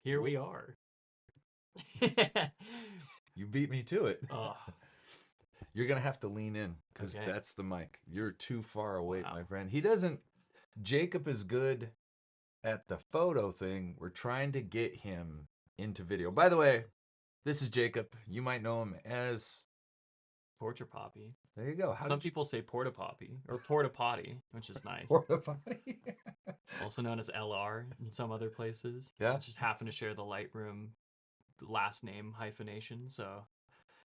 Here we are. You beat me to it. Oh, You're gonna have to lean in because okay. that's the mic. You're too far away, Wow. my friend. He doesn't. Jacob is good at the photo thing. We're trying to get him into video. By the way, this is Jacob. You might know him as. Portra-Papi. There you go. How Some did you people say porta-papi or porta-potty, which is nice. Porta-Papi? Also known as LR in some other places. Yeah, I just happen to share the Lightroom last name hyphenation, so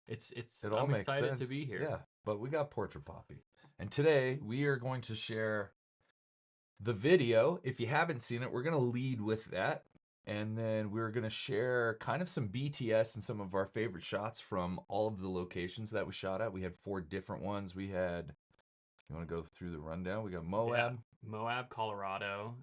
it all I'm makes excited sense. to be here. Yeah, but we got Portra-Papi, and today we are going to share the video. If you haven't seen it, we're going to lead with that. And then we're going to share kind of some BTS and some of our favorite shots from all of the locations that we shot at. We had 4 different ones. We had, you want to go through the rundown? We got Yeah. Moab. Moab, Colorado,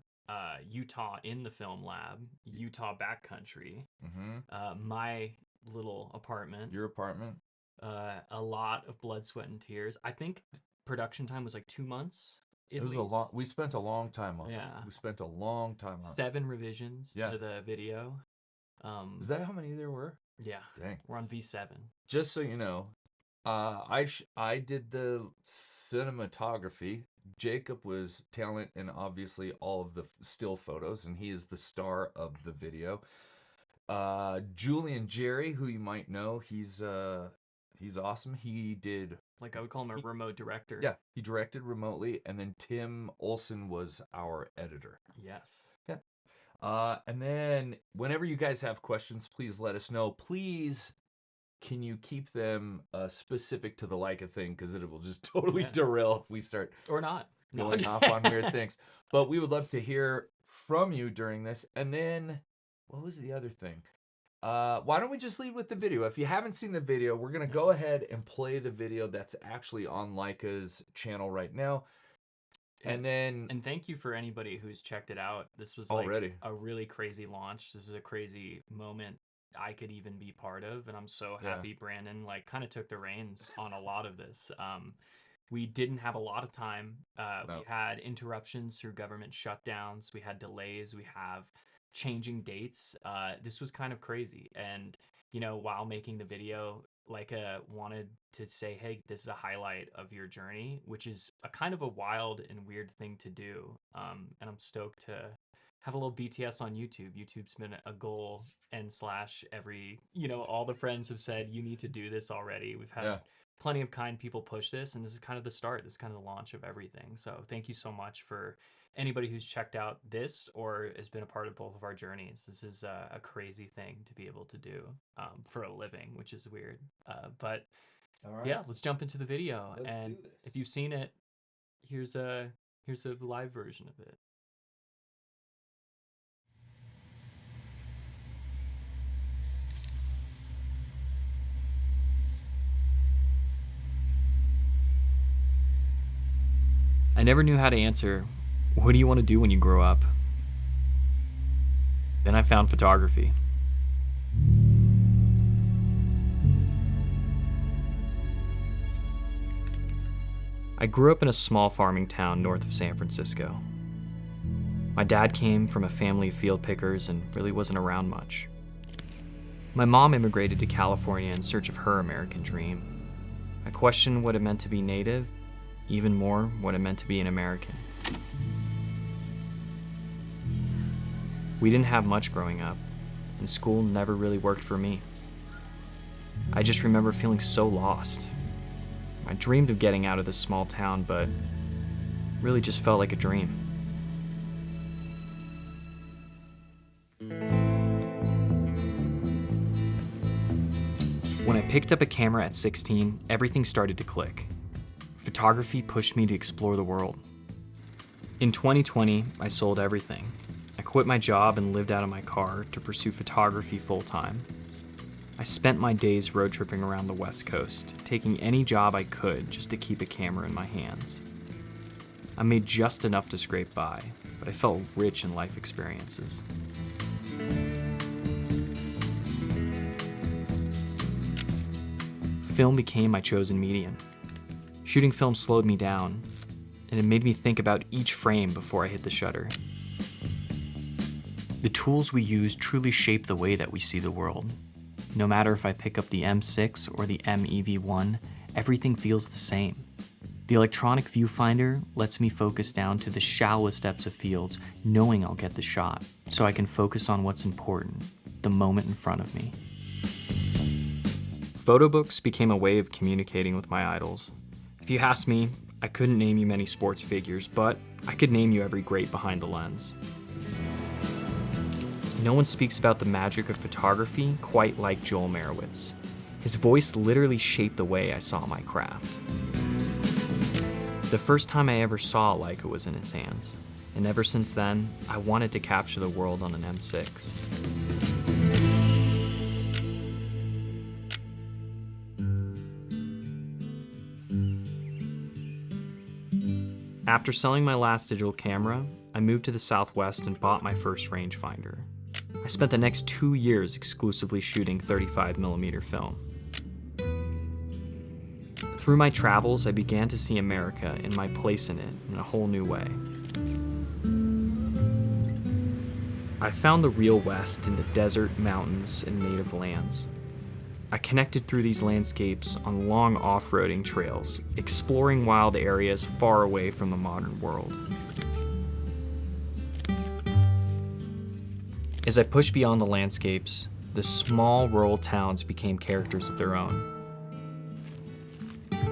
Utah in the film lab, Utah backcountry, Mm-hmm. my little apartment, Your apartment. a lot of blood, sweat, and tears. I think production time was like 2 months It at was a least. long, we spent a long time on it. Yeah. We spent a long time on it. 7 revisions Yeah. to the video. Is that how many there were? Yeah. Dang. We're on V7. Just so you know, I did the cinematography. Jacob was talent in obviously all of the still photos, and he is the star of the video. Julian Jerry, who you might know, he's awesome. He did, Like I would call him a remote director. yeah, he directed remotely, and then Tim Olson was our editor. Yes. Yeah. And then whenever you guys have questions, please let us know. Please, can you keep them specific to the Leica thing? Because it will just totally Yeah. derail if we start Or not. No. going off on weird things. But we would love to hear from you during this. And then, what was the other thing? Why don't we just lead with the video? If you haven't seen the video, we're going to go ahead and play the video that's actually on Leica's channel right now. And then And thank you for anybody who's checked it out. This was already, like a really crazy launch. This is a crazy moment I could even be part of, and I'm so Yeah. happy Brandon like kind of took the reins on a lot of this. We didn't have a lot of time. No. We had interruptions through government shutdowns. We had delays. We have changing dates. This was kind of crazy. And, you know, while making the video, Leica wanted to say, hey, this is a highlight of your journey, which is a kind of a wild and weird thing to do. And I'm stoked to have a little BTS on YouTube. YouTube's been a goal and slash every, you know, all the friends have said, you need to do this already. We've had yeah. plenty of kind people push this, and this is kind of the start. This is kind of the launch of everything. So thank you so much for anybody who's checked out this or has been a part of both of our journeys. This is a crazy thing to be able to do for a living, which is weird. But All right. yeah, let's jump into the video. Let's And do this. if you've seen it, here's a live version of it. I never knew how to answer, what do you want to do when you grow up? Then I found photography. I grew up in a small farming town north of San Francisco. My dad came from a family of field pickers and really wasn't around much. My mom immigrated to California in search of her American dream. I questioned what it meant to be native, even more what it meant to be an American. We didn't have much growing up, and school never really worked for me. I just remember feeling so lost. I dreamed of getting out of this small town, but really just felt like a dream. When I picked up a camera at 16, everything started to click. Photography pushed me to explore the world. In 2020, I sold everything. I quit my job and lived out of my car to pursue photography full-time. I spent my days road tripping around the West Coast, taking any job I could just to keep a camera in my hands. I made just enough to scrape by, but I felt rich in life experiences. Film became my chosen medium. Shooting film slowed me down, and it made me think about each frame before I hit the shutter. The tools we use truly shape the way that we see the world. No matter if I pick up the M6 or the MEV1, everything feels the same. The electronic viewfinder lets me focus down to the shallowest depths of fields, knowing I'll get the shot, so I can focus on what's important, the moment in front of me. Photo books became a way of communicating with my idols. If you ask me, I couldn't name you many sports figures, but I could name you every great behind the lens. No one speaks about the magic of photography quite like Joel Merowitz. His voice literally shaped the way I saw my craft. The first time I ever saw a Leica was in his hands, and ever since then, I wanted to capture the world on an M6. After selling my last digital camera, I moved to the Southwest and bought my first rangefinder. I spent the next 2 years exclusively shooting 35mm film. Through my travels, I began to see America and my place in it in a whole new way. I found the real West in the desert, mountains, and native lands. I connected through these landscapes on long off-roading trails, exploring wild areas far away from the modern world. As I pushed beyond the landscapes, the small rural towns became characters of their own.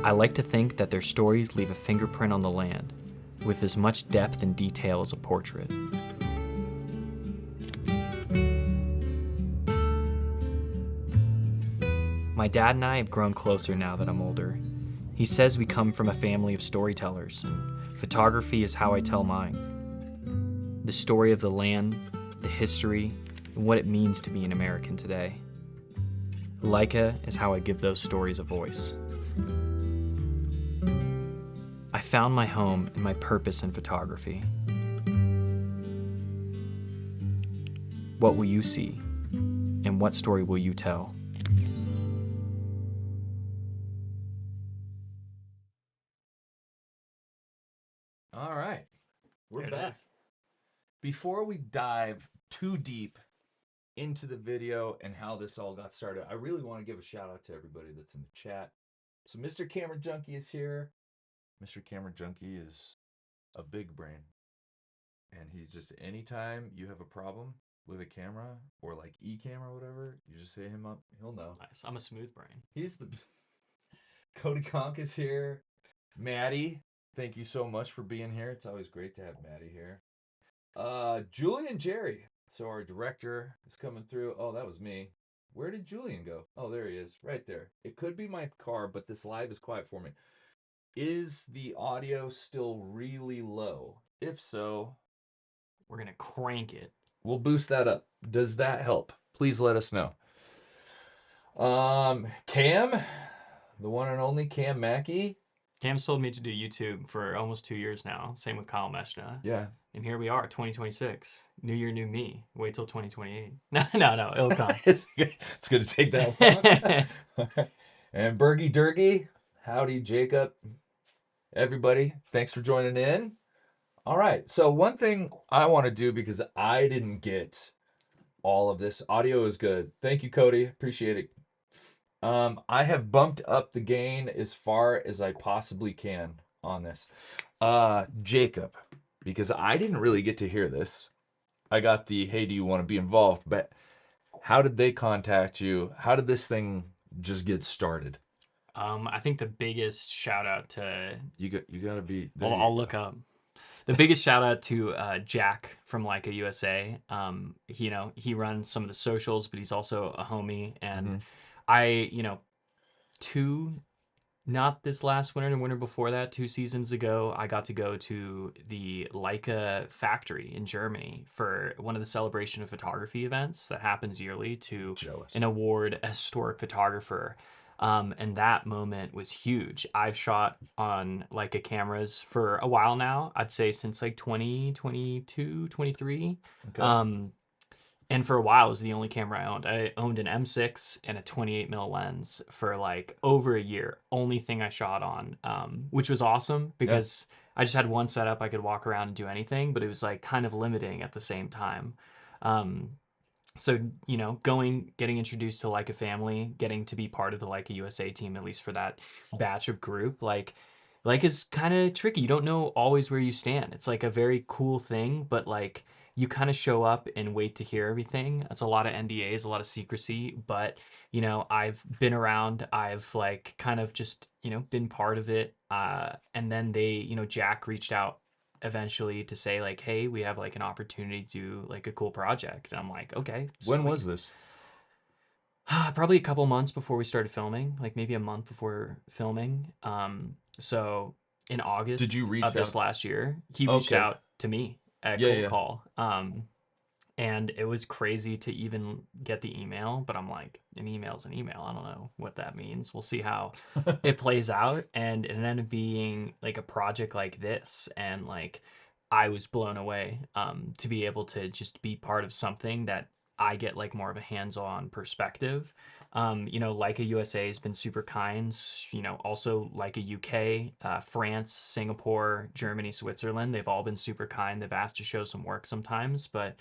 I like to think that their stories leave a fingerprint on the land, with as much depth and detail as a portrait. My dad and I have grown closer now that I'm older. He says we come from a family of storytellers, and photography is how I tell mine. The story of the land, the history, and what it means to be an American today. Leica is how I give those stories a voice. I found my home and my purpose in photography. What will you see? And what story will you tell? All right, we're There it back. is. Before we dive too deep into the video and how this all got started, I really want to give a shout out to everybody that's in the chat. So Mr. Camera Junkie is here. Mr. Camera Junkie is a big brain. And he's just, anytime you have a problem with a camera or like e-camera or whatever, you just hit him up, he'll know. Nice. I'm a smooth brain. He's the Cody Conk is here. Maddie, thank you so much for being here. It's always great to have Maddie here. Julian Jerry. So our director is coming through. Oh, that was me. Where did Julian go? Oh, there he is, right there. It could be my car, but this live is quiet for me. Is the audio still really low? If so, We're gonna crank it. we'll boost that up. Does that help? Please let us know. Cam, the one and only Cam Mackey. Cam's told me to do YouTube for almost 2 years now. Same with Kyle Meshna. Yeah. And here we are, 2026. New year, new me. Wait till 2028. No, it'll come. It's good to take that long. And Bergie Durgie, howdy Jacob. Everybody, thanks for joining in. All right, so one thing I want to do, because I didn't get all of this. Audio is good. Thank you, Cody. Appreciate it. I have bumped up the gain as far as I possibly can on this. Jacob, because I didn't really get to hear this. I got the, hey, do you want to be involved? But how did they contact you? How did this thing just get started? I think the biggest shout out to You gotta be. I'll look up. The biggest shout out to Jack from Leica USA. He runs some of the socials, but he's also a homie. And not this last winter, the winter before that, 2 seasons ago, I got to go to the Leica factory in Germany for one of the celebration of photography events that happens yearly to award a historic photographer. And that moment was huge. I've shot on Leica cameras for a while now. I'd say since like 2022, 23. Okay. And for a while, it was the only camera I owned. I owned an M6 and a 28mm lens for like over a year. Only thing I shot on, which was awesome because I just had one setup. I could walk around and do anything, but it was like kind of limiting at the same time. Um, so getting introduced to Leica family, getting to be part of the Leica USA team, at least for that batch of group, like is kind of tricky. You don't know always where you stand. It's like a very cool thing, but like you kind of show up and wait to hear everything. It's a lot of NDAs, a lot of secrecy, but I've been around. I've like kind of just been part of it. And then Jack reached out eventually to say like, hey, we have like an opportunity to do like a cool project. And I'm like, okay, When sweet. was this? Probably a couple months before we started filming, like maybe a month before filming. So in Did August you reach of this out? last year, he reached Okay. out to me at Yeah, cold yeah. call. And it was crazy to even get the email, but I'm like, an email's an email. I don't know what that means. We'll see how it plays out. And it ended up being like a project like this. And like, I was blown away to be able to just be part of something that I get like more of a hands-on perspective. Leica USA has been super kind. Also Leica UK, France, Singapore, Germany, Switzerland. They've all been super kind. They've asked to show some work sometimes, but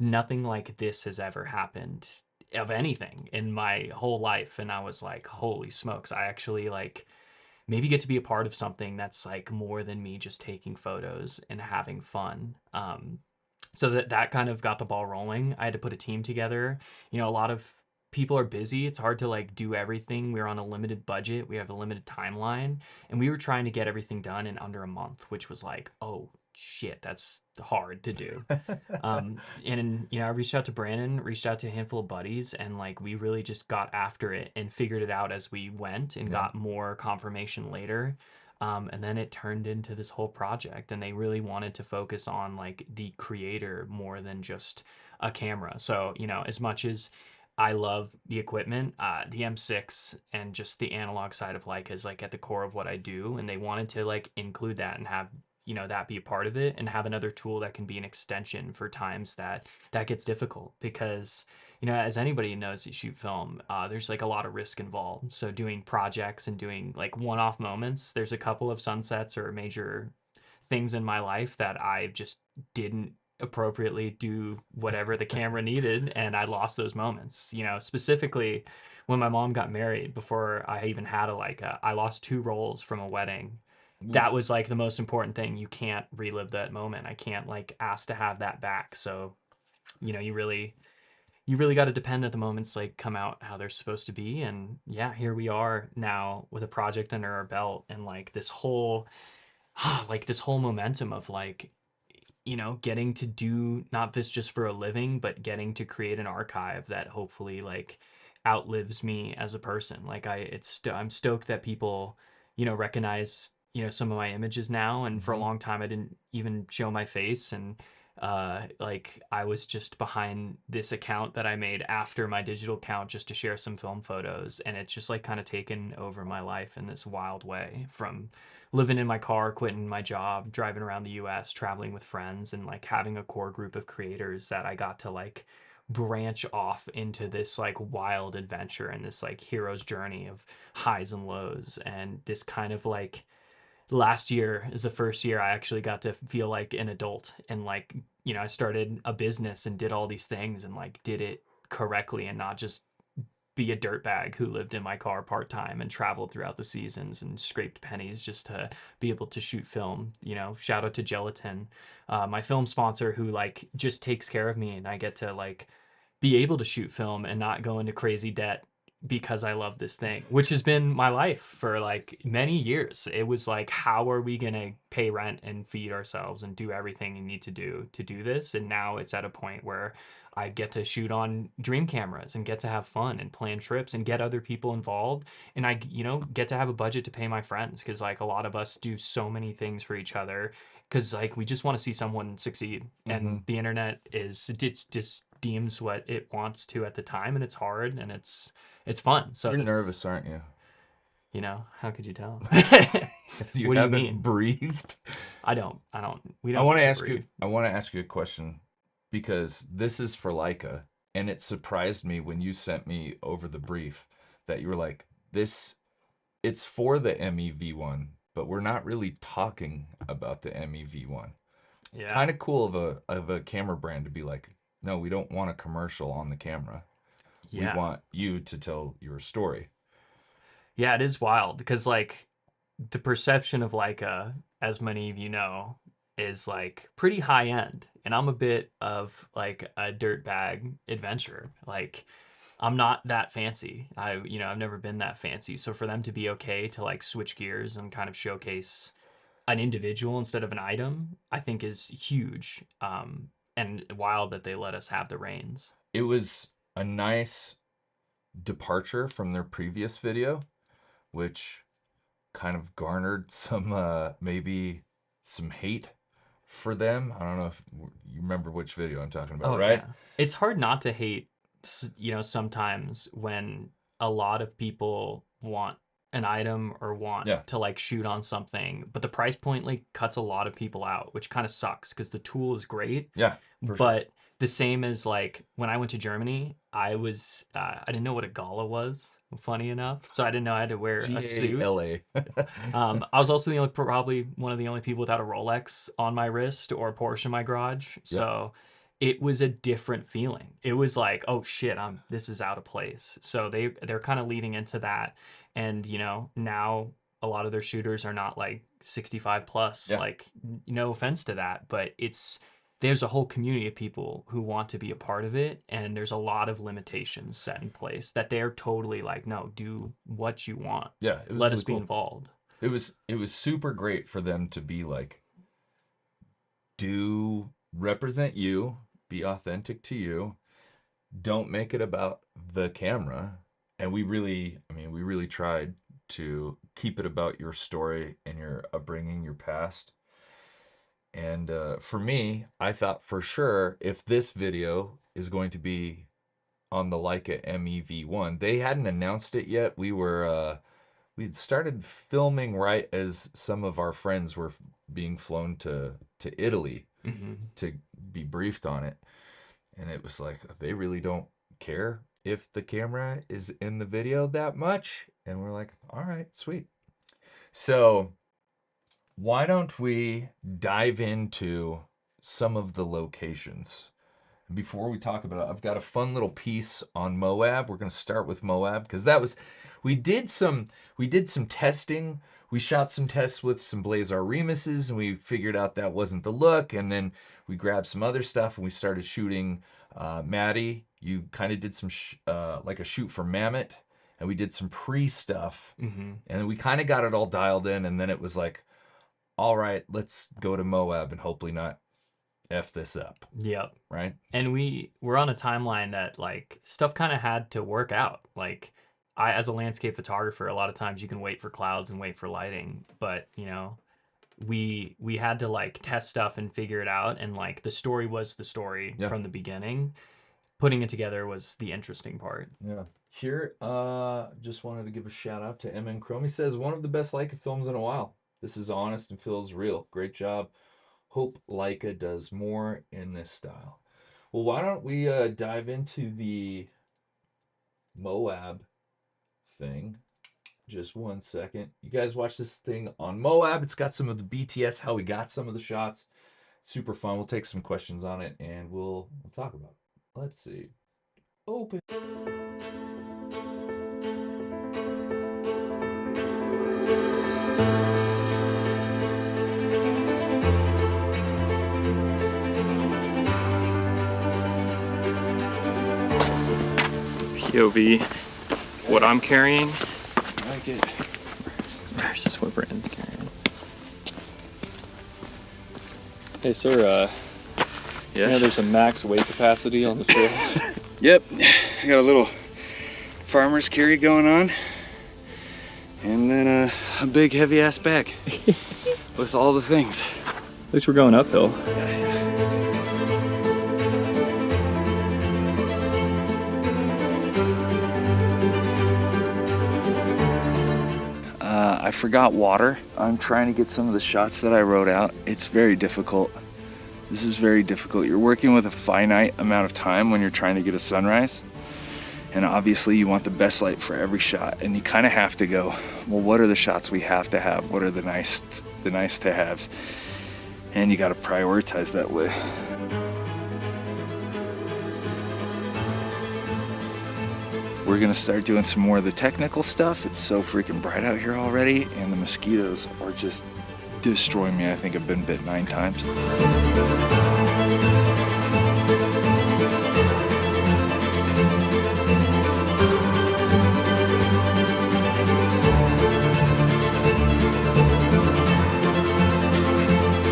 nothing like this has ever happened of anything in my whole life. And I was like, holy smokes, I actually like maybe get to be a part of something that's like more than me just taking photos and having fun. So that kind of got the ball rolling. I had to put a team together. A lot of people are busy. It's hard to like do everything. We're on a limited budget. We have a limited timeline, and we were trying to get everything done in under a month, which was like, oh shit, that's hard to do. And I reached out to Brandon, reached out to a handful of buddies, and like we really just got after it and figured it out as we went and Yeah. got more confirmation later. And then it turned into this whole project, and they really wanted to focus on like the creator more than just a camera. So, as much as I love the equipment, the M6 and just the analog side of Leica is like at the core of what I do. And they wanted to like include that and have that be a part of it and have another tool that can be an extension for times that gets difficult because as anybody knows that shoot film, there's like a lot of risk involved. So doing projects and doing like one-off moments, there's a couple of sunsets or major things in my life that I just didn't appropriately do whatever the camera needed, and I lost those moments. Specifically when my mom got married, before I even had a Leica, I lost 2 rolls from a wedding. Oof. That was like the most important thing. You can't relive that moment. I can't like ask to have that back. So you really got to depend that the moments like come out how they're supposed to be. And yeah, here we are now with a project under our belt and like this whole like this whole momentum of like getting to do not this just for a living, but getting to create an archive that hopefully like outlives me as a person. Like I'm stoked that people recognize some of my images now, and for a Hmm. long time I didn't even show my face. And like I was just behind this account that I made after my digital account just to share some film photos, and it's just like kind of taken over my life in this wild way, from living in my car, quitting my job, driving around the US, traveling with friends, and like having a core group of creators that I got to like branch off into this like wild adventure and this like hero's journey of highs and lows. And this kind of like last year is the first year I actually got to feel like an adult, and like I started a business and did all these things and like did it correctly and not just be a dirtbag who lived in my car part time and traveled throughout the seasons and scraped pennies just to be able to shoot film. Shout out to Gelatin, my film sponsor, who like just takes care of me, and I get to like be able to shoot film and not go into crazy debt because I love this thing, which has been my life for like many years. It was like, how are we going to pay rent and feed ourselves and do everything you need to do this? And now it's at a point where I get to shoot on dream cameras and get to have fun and plan trips and get other people involved. And I, get to have a budget to pay my friends, because like a lot of us do so many things for each other because like we just want to see someone succeed, Hmm. and the internet is it just deems what it wants to at the time, and it's hard and it's fun. So You're this, nervous, aren't you? how could you tell? Because you What do you haven't mean? breathed. We I don't want to need to ask you. breathe. I want to ask you a question because this is for Leica, and it surprised me when you sent me over the brief that you were like, "This, it's for the MEV1, but we're not really talking about the MEV1." Yeah. Kind of cool of a camera brand to be like, no, we don't want a commercial on the camera. Yeah. We want you to tell your story. Yeah, it is wild because like the perception of Leica, as many of you know, is like pretty high end. And I'm a bit of like a dirtbag adventurer. Like I'm not that fancy. I've never been that fancy. So for them to be okay to like switch gears and kind of showcase an individual instead of an item, I think is huge. And wild that they let us have the reins. It was a nice departure from their previous video, which kind of garnered some maybe some hate for them. I don't know if you remember which video I'm talking about, Oh right? yeah. It's hard not to hate, sometimes when a lot of people want an item or want Yeah. to like shoot on something, but the price point like cuts a lot of people out, which kind of sucks because the tool is great. Yeah, for sure. But the same as like when I went to Germany, I didn't know what a gala was, funny enough. So I didn't know I had to wear a suit. Gala. I was also probably one of the only people without a Rolex on my wrist or a Porsche in my garage. So it was a different feeling. It was like, oh shit, this is out of place. So they're kind of leading into that. And now a lot of their shooters are not like 65 plus. Yeah. Like, no offense to that, but there's a whole community of people who want to be a part of it, and there's a lot of limitations set in place that they're totally like, no, do what you want. Yeah, it was Let really us be cool. involved. It was super great for them to be like, do represent you, be authentic to you, don't make it about the camera. And we really tried to keep it about your story and your upbringing, your past. And for me, I thought for sure if this video is going to be on the Leica MEV1, they hadn't announced it yet. We'd started filming right as some of our friends were being flown to Italy to be briefed on it. And it was like, they really don't care if the camera is in the video that much. And we're like, all right, sweet. So why don't we dive into some of the locations? Before we talk about it, I've got a fun little piece on Moab. We're going to start with Moab because we did some testing. We shot some tests with some Blazar Remuses and we figured out that wasn't the look. And then we grabbed some other stuff and we started shooting. Maddie, you kind of did some like a shoot for Mammoth, and we did some pre-stuff. And we kind of got it all dialed in, and then it was like, all right, let's go to Moab and hopefully not F this up. Yep. Right? And we're on a timeline that like stuff kind of had to work out. Like as a landscape photographer, a lot of times you can wait for clouds and wait for lighting, but we had to like test stuff and figure it out, and like the story was the story from the beginning. Putting it together was the interesting part. Yeah. Here, just wanted to give a shout out to MN Chrome. He says, one of the best Leica films in a while. This is honest and feels real. Great job. Hope Leica does more in this style. Well, why don't we dive into the Moab thing? Just 1 second. You guys watch this thing on Moab. It's got some of the BTS, how we got some of the shots. Super fun. We'll take some questions on it and we'll talk about it. Let's see. Open. POV, what I'm carrying I like it. versus what Brandon's carrying. Hey sir, Yes. there's a max weight capacity on the trail. Yep. I got a little farmer's carry going on. And then a big heavy ass bag with all the things. At least we're going uphill. I forgot water. I'm trying to get some of the shots that I wrote out. It's very difficult. This is very difficult. You're working with a finite amount of time when you're trying to get a sunrise. And obviously you want the best light for every shot. And you kind of have to go, well, what are the shots we have to have? What are the nice to haves? And you got to prioritize that way. we're gonna start doing some more of the technical stuff. It's so freaking bright out here already, and the mosquitoes are just destroying me. I think I've been bit 9 times.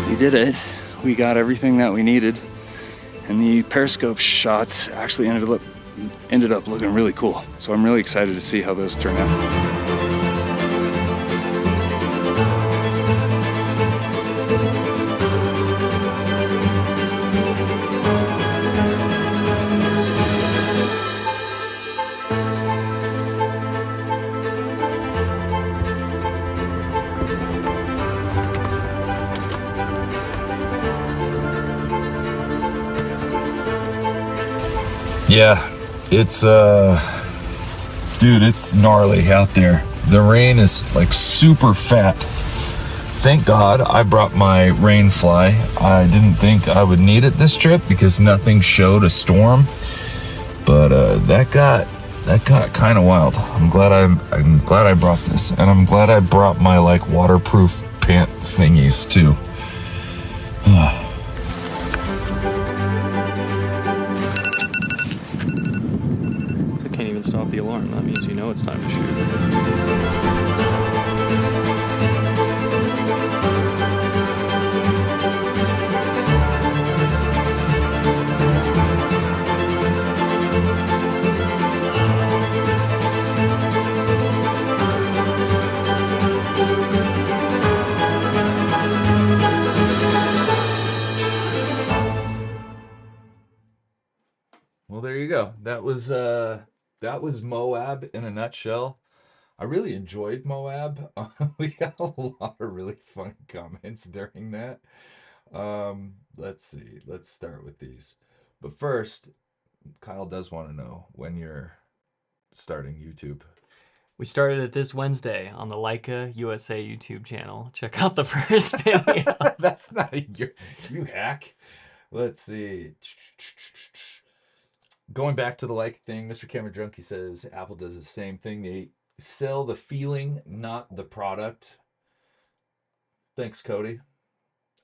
We did it. We got everything that we needed, and the periscope shots actually ended up looking really cool. So I'm really excited to see how those turn out. Yeah, it's dude, it's gnarly out there. The rain is like super fat. Thank God I brought my rain fly. I didn't think I would need it this trip because nothing showed a storm, but that got kind of wild. I'm glad I brought this, and I'm glad I brought my like waterproof pant thingies too. Can't even stop the alarm. That means you know it's time to shoot. Well, there you go. That was Moab in a nutshell. I really enjoyed Moab. We got a lot of really funny comments during that. Let's see. Let's start with these. But first, Kyle does want to know when you're starting YouTube. We started it this Wednesday on the Leica USA YouTube channel. Check out the first video. That's not you hack. Let's see. Going back to the like thing, Mr. Camera Junkie says Apple does the same thing. They sell the feeling, not the product. Thanks, Cody.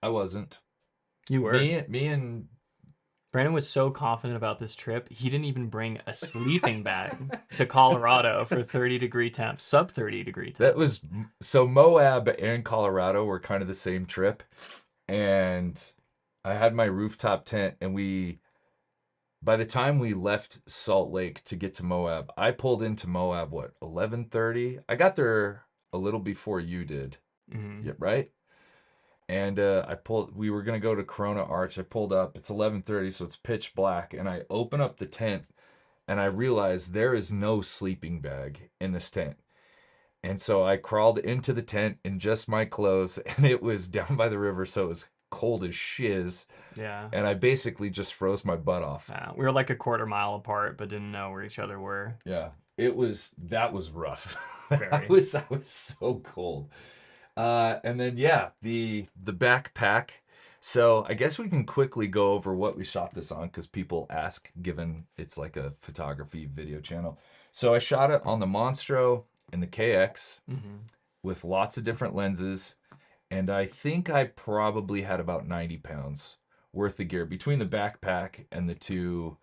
I wasn't. You were. Me and Brandon was so confident about this trip, he didn't even bring a sleeping bag to Colorado for 30-degree temps, sub 30-degree temps. that was so Moab and Colorado were kind of the same trip, and I had my rooftop tent, and by the time we left Salt Lake to get to Moab, I pulled into Moab, 11:30? I got there a little before you did. Mm-hmm. Yeah, right? And we were going to go to Corona Arch. I pulled up. It's 11:30, so it's pitch black. And I open up the tent, and I realized there is no sleeping bag in this tent. And so I crawled into the tent in just my clothes, and it was down by the river, so it was cold as shiz. Yeah. And I basically just froze my butt off. We were like a quarter mile apart, but didn't know where each other were. Yeah, that was rough. Very. I was so cold. And then yeah, the backpack. So I guess we can quickly go over what we shot this on because people ask, given it's like a photography video channel. So I shot it on the Monstro and the KX with lots of different lenses. And I think I probably had about 90 pounds worth of gear between the backpack and the two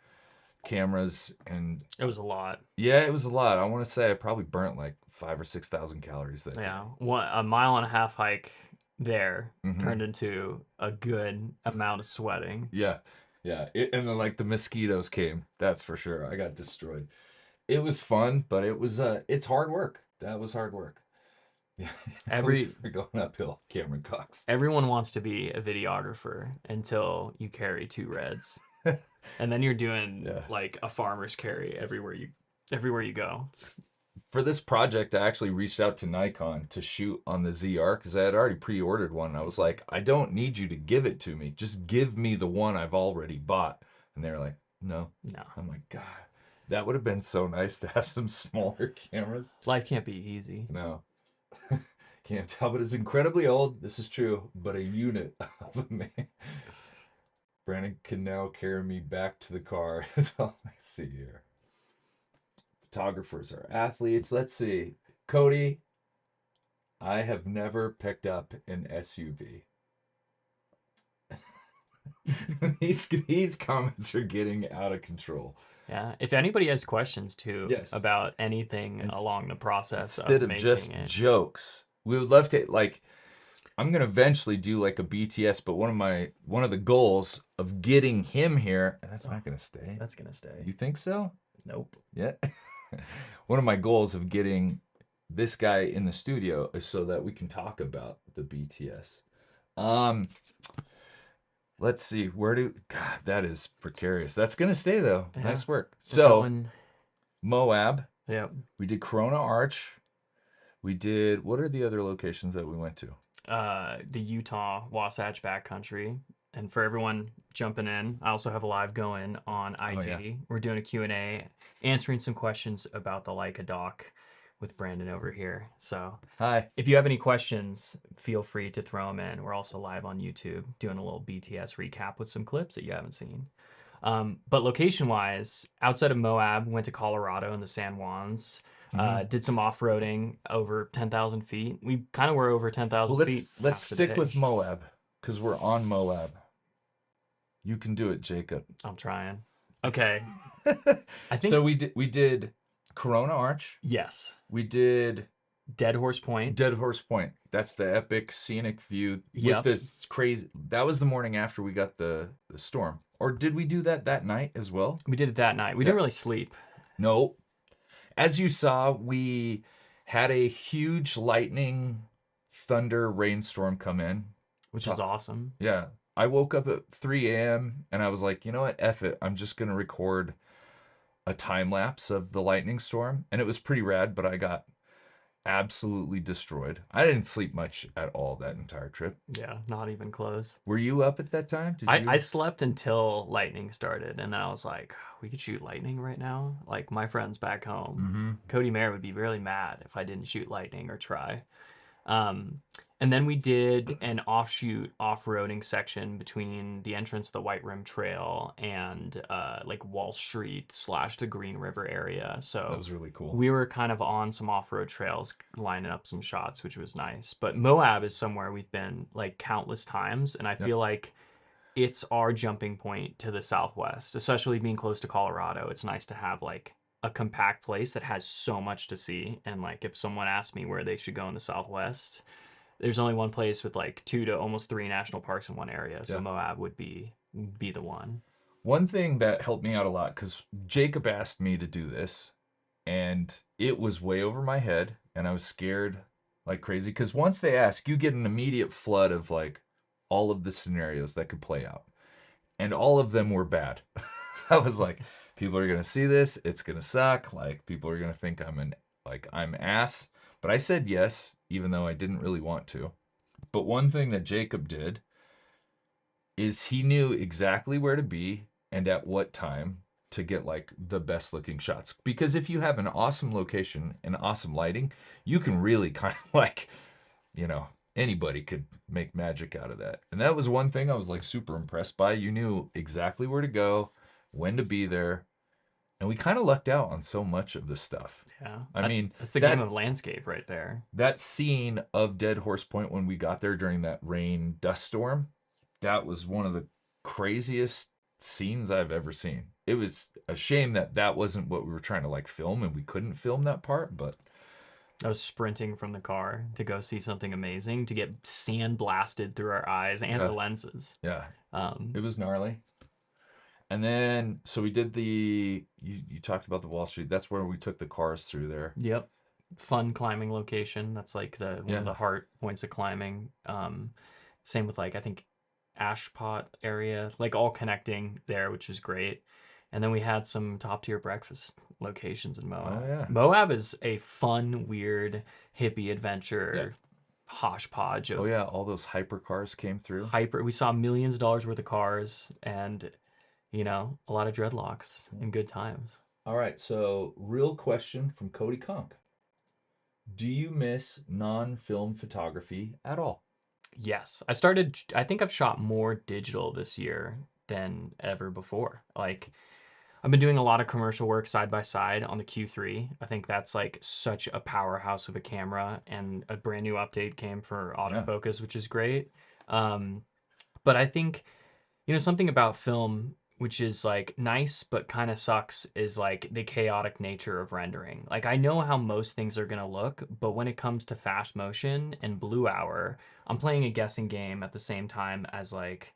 cameras. And it was a lot. Yeah, it was a lot. I want to say I probably burnt like 5,000 or 6,000 calories that day. Yeah, a mile and a half hike there turned into a good amount of sweating. Yeah. And then like the mosquitoes came. That's for sure. I got destroyed. It was fun, but it's hard work. That was hard work. Yeah. We're going uphill, Cameron Cox. Everyone wants to be a videographer until you carry 2 Reds. And then you're doing like a farmer's carry everywhere you go. For this project, I actually reached out to Nikon to shoot on the ZR because I had already pre-ordered one. And I was like, I don't need you to give it to me. Just give me the one I've already bought. And they're like, no. I'm like, God, that would have been so nice to have some smaller cameras. Life can't be easy. No. Can't tell, but it's incredibly old. This is true, but a unit of a man. Brandon can now carry me back to the car. That's all I see here. photographers are athletes. Let's see. Cody, I have never picked up an SUV. These comments are getting out of control. Yeah. If anybody has questions too Yes. about anything Ins- along the process Instead of of making just it, jokes, we would love to like. I'm gonna eventually do like a BTS, but one of the goals of getting him here, and that's not gonna stay. that's gonna stay. You think so? Nope. Yeah. One of my goals of getting this guy in the studio is so that we can talk about the BTS. Let's see. God, that is precarious. That's gonna stay though. Yeah. Nice work. We're So going- Moab. Yep. We did Corona Arch. We did. What are the other locations that we went to? The Utah Wasatch Backcountry. And for everyone jumping in, I also have a live going on IG. Oh, yeah. We're doing a Q&A, answering some questions about the Leica doc with Brandon over here. So Hi. if you have any questions, feel free to throw them in. We're also live on YouTube doing a little BTS recap with some clips that you haven't seen. But location-wise, outside of Moab, went to Colorado in the San Juans. Did some off-roading over 10,000 feet. We kind of were over 10,000 Well, feet. let's half the stick with day. Moab because we're on Moab. You can do it, Jacob. I'm trying. Okay. I think So we did Corona Arch. yes. We did Dead Horse Point. Dead Horse Point. That's the epic scenic view Yep. with the crazy. That was the morning after we got the storm. Or did we do that night as well? We did it that night. We Yeah. didn't really sleep. No. As you saw, we had a huge lightning, thunder, rainstorm come in. Which is awesome. Yeah. I woke up at 3 a.m. and I was like, you know what? F it. I'm just going to record a time lapse of the lightning storm. And it was pretty rad, but I got absolutely destroyed. I didn't sleep much at all that entire trip. Yeah, not even close. Were you up at that time? Did you? I slept until lightning started, and then I was like, we could shoot lightning right now. Like my friends back home, Cody Mayer would be really mad if I didn't shoot lightning or try. And then we did an offshoot off-roading section between the entrance of the White Rim Trail and like Wall Street / the Green River area. So That was really cool. we were kind of on some off-road trails, lining up some shots, which was nice. But Moab is somewhere we've been like countless times, and I feel like it's our jumping point to the Southwest, especially being close to Colorado. It's nice to have like a compact place that has so much to see. And like if someone asked me where they should go in the Southwest, there's only one place with like 2 to almost 3 national parks in one area. So Yeah. Moab would be the one. One thing that helped me out a lot, because Jacob asked me to do this, and it was way over my head, and I was scared like crazy. Because once they ask, you get an immediate flood of like all of the scenarios that could play out, and all of them were bad. I was like, people are gonna see this, it's gonna suck. Like people are gonna think I'm ass. But I said yes, even though I didn't really want to. But one thing that Jacob did is he knew exactly where to be and at what time to get like the best looking shots. Because if you have an awesome location and awesome lighting, you can really kind of like, anybody could make magic out of that. And that was one thing I was like super impressed by. You knew exactly where to go, when to be there. And we kind of lucked out on so much of this stuff. Yeah. I mean, that's the game of landscape right there. That scene of Dead Horse Point when we got there during that rain dust storm, that was one of the craziest scenes I've ever seen. It was a shame that wasn't what we were trying to like film and we couldn't film that part, but I was sprinting from the car to go see something amazing, to get sand blasted through our eyes and our lenses. Yeah. It was gnarly. And then, so we did you talked about the Wall Street. That's where we took the cars through there. Yep. Fun climbing location. That's like one of the heart points of climbing. Same with like, I think Ashpot area, like all connecting there, which is great. And then we had some top tier breakfast locations in Moab. Oh, yeah. Moab is a fun, weird, hippie adventure hodgepodge of Oh yeah, all those hypercars came through. we saw millions of dollars worth of cars and a lot of dreadlocks and good times. All right, so real question from Cody Conk. Do you miss non-film photography at all? Yes. I think I've shot more digital this year than ever before. Like I've been doing a lot of commercial work side by side on the Q3. I think that's like such a powerhouse of a camera, and a brand new update came for Yeah. autofocus, which is great. Um, but I think, something about film which is like nice but kind of sucks is like the chaotic nature of rendering. Like I know how most things are going to look, but when it comes to fast motion and blue hour, I'm playing a guessing game at the same time as like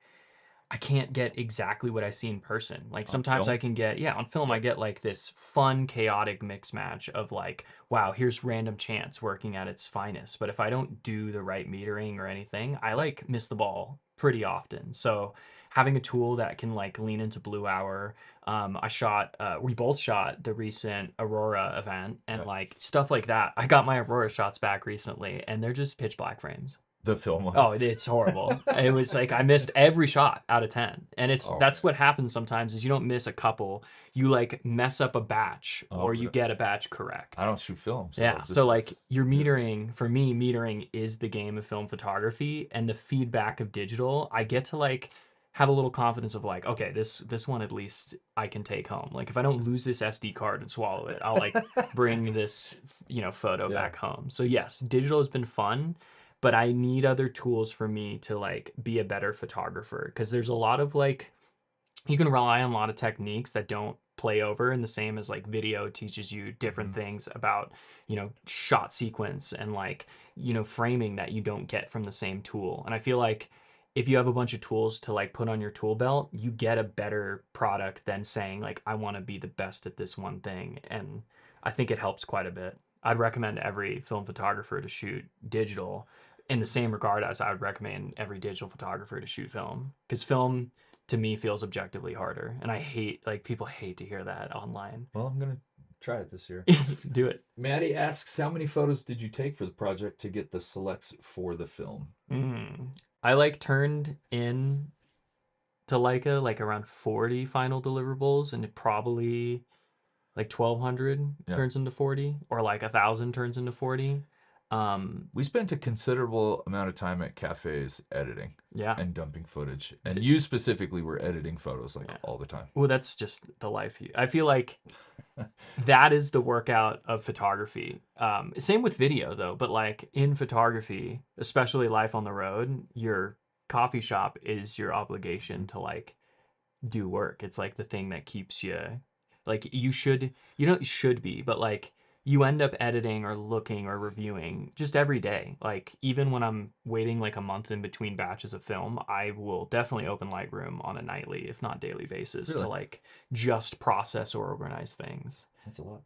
I can't get exactly what I see in person. Like On sometimes I film? can get, yeah, on film, I Yep. get like this fun, chaotic mix match of like, wow, here's random chance working at its finest. But if I don't do the right metering or anything, I like miss the ball pretty often. So having a tool that can like lean into blue hour, we both shot the recent Aurora event and Yeah. like stuff like that. I got my Aurora shots back recently and they're just pitch black frames. The film was. Oh, it's horrible. It was like I missed every shot out of 10. And Oh, that's man. what happens sometimes is you don't miss a couple. You like mess up a batch Oh, or you get a batch correct. I don't shoot film, so Yeah. this So like is your new. metering, for me, metering is the game of film photography, and the feedback of digital. I get to like have a little confidence of like, okay, this one at least I can take home. Like if I don't lose this SD card and swallow it, I'll like bring this, photo Yeah. back home. So yes, digital has been fun, but I need other tools for me to like be a better photographer because there's a lot of like you can rely on a lot of techniques that don't play over, and the same as like video teaches you different Mhm. things about shot sequence and like framing that you don't get from the same tool. And I feel like if you have a bunch of tools to like put on your tool belt, you get a better product than saying like I want to be the best at this one thing. And I think it helps quite a bit. I'd recommend every film photographer to shoot digital in the same regard as I would recommend every digital photographer to shoot film, because film to me feels objectively harder, and I hate, like, people hate to hear that online. Well, I'm gonna try it this year. Do it. Maddie asks, how many photos did you take for the project to get the selects for the film? I like turned in to Leica like around 40 final deliverables, and it probably like 1,200 Yeah. turns into 40, or like 1,000 turns into 40. We spent a considerable amount of time at cafes editing Yeah. and dumping footage. And you specifically were editing photos like Yeah. all the time. Well, that's just the life. I feel like that is the workout of photography. Same with video though, but like in photography, especially life on the road, your coffee shop is your obligation to like do work. It's like the thing that keeps you, like you should be, but like you end up editing or looking or reviewing just every day. Like even when I'm waiting like a month in between batches of film, I will definitely open Lightroom on a nightly, if not daily basis to Really? like just process or organize things. That's a lot.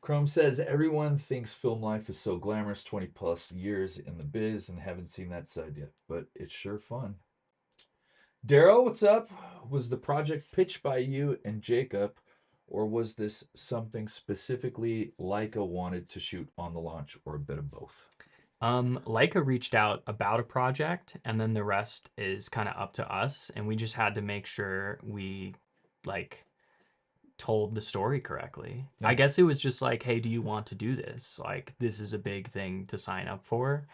Chrome says everyone thinks film life is so glamorous, 20 plus years in the biz, and haven't seen that side yet, but it's sure fun. Daryl, what's up? Was the project pitched by you and Jacob, or was this something specifically Leica wanted to shoot on the launch, or a bit of both? Leica reached out about a project, and then the rest is kind of up to us, and we just had to make sure we like told the story correctly. Yeah. I guess it was just like, hey, do you want to do this? Like, this is a big thing to sign up for.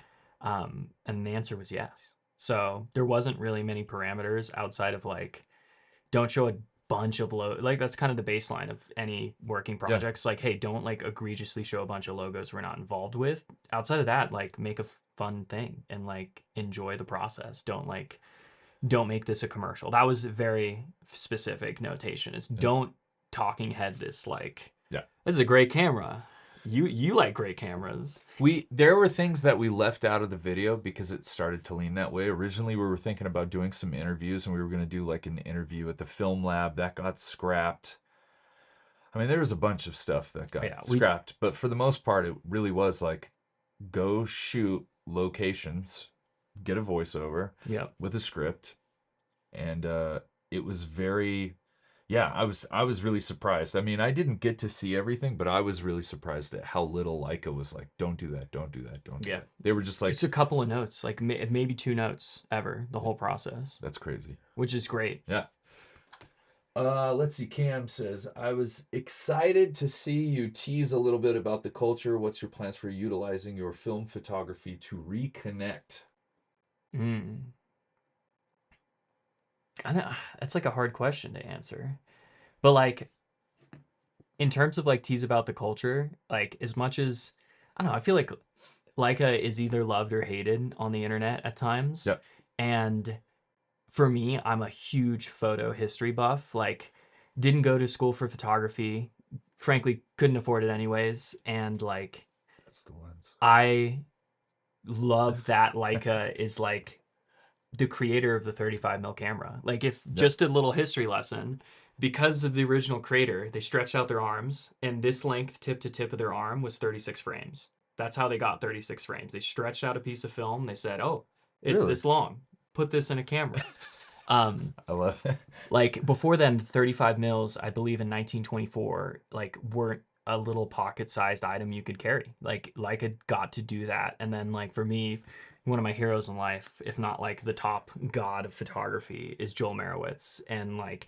And the answer was yes. So there wasn't really many parameters outside of like, don't show a bunch of like that's kind of the baseline of any working projects. Like, hey, don't like egregiously show a bunch of logos we're not involved with. Outside of that, like make a fun thing and like enjoy the process. Don't make this a commercial. That was very specific notation. It's don't talking head this like, this is a great camera. You like great cameras. There were things that we left out of the video because it started to lean that way. Originally, we were thinking about doing some interviews, and we were going to do like an interview at the film lab. That got scrapped. I mean, there was a bunch of stuff that got scrapped, but for the most part, it really was like, go shoot locations, get a voiceover with a script, and it was very, I was really surprised. I mean, I didn't get to see everything, but I was really surprised at how little Leica was like, don't do that, don't do that, don't do that. They were just like, it's a couple of notes, like maybe 2 notes ever, the whole process. That's crazy. Which is great. Yeah. Let's see. Cam says, I was excited to see you tease a little bit about the culture. What's your plans for utilizing your film photography to reconnect? That's like a hard question to answer. But like in terms of like tease about the culture, like as much as I don't know, I feel like Leica is either loved or hated on the internet at times. Yep. And for me, I'm a huge photo history buff. Like, didn't go to school for photography. Frankly, couldn't afford it anyways. And like, That's the lens. I love that Leica is like the creator of the 35 mil camera. Like, if Yep. just a little history lesson, because of the original creator, they stretched out their arms, and this length, tip to tip of their arm, was 36 frames. That's how they got 36 frames. They stretched out a piece of film. They said, "Oh, it's Really? this long. Put this in a camera." Um, I love it. like before then, 35 mils, I believe in 1924, like weren't a little pocket-sized item you could carry. Like Leica got to do that, and then like for me, one of my heroes in life, if not like the top god of photography, is Joel Merowitz, and like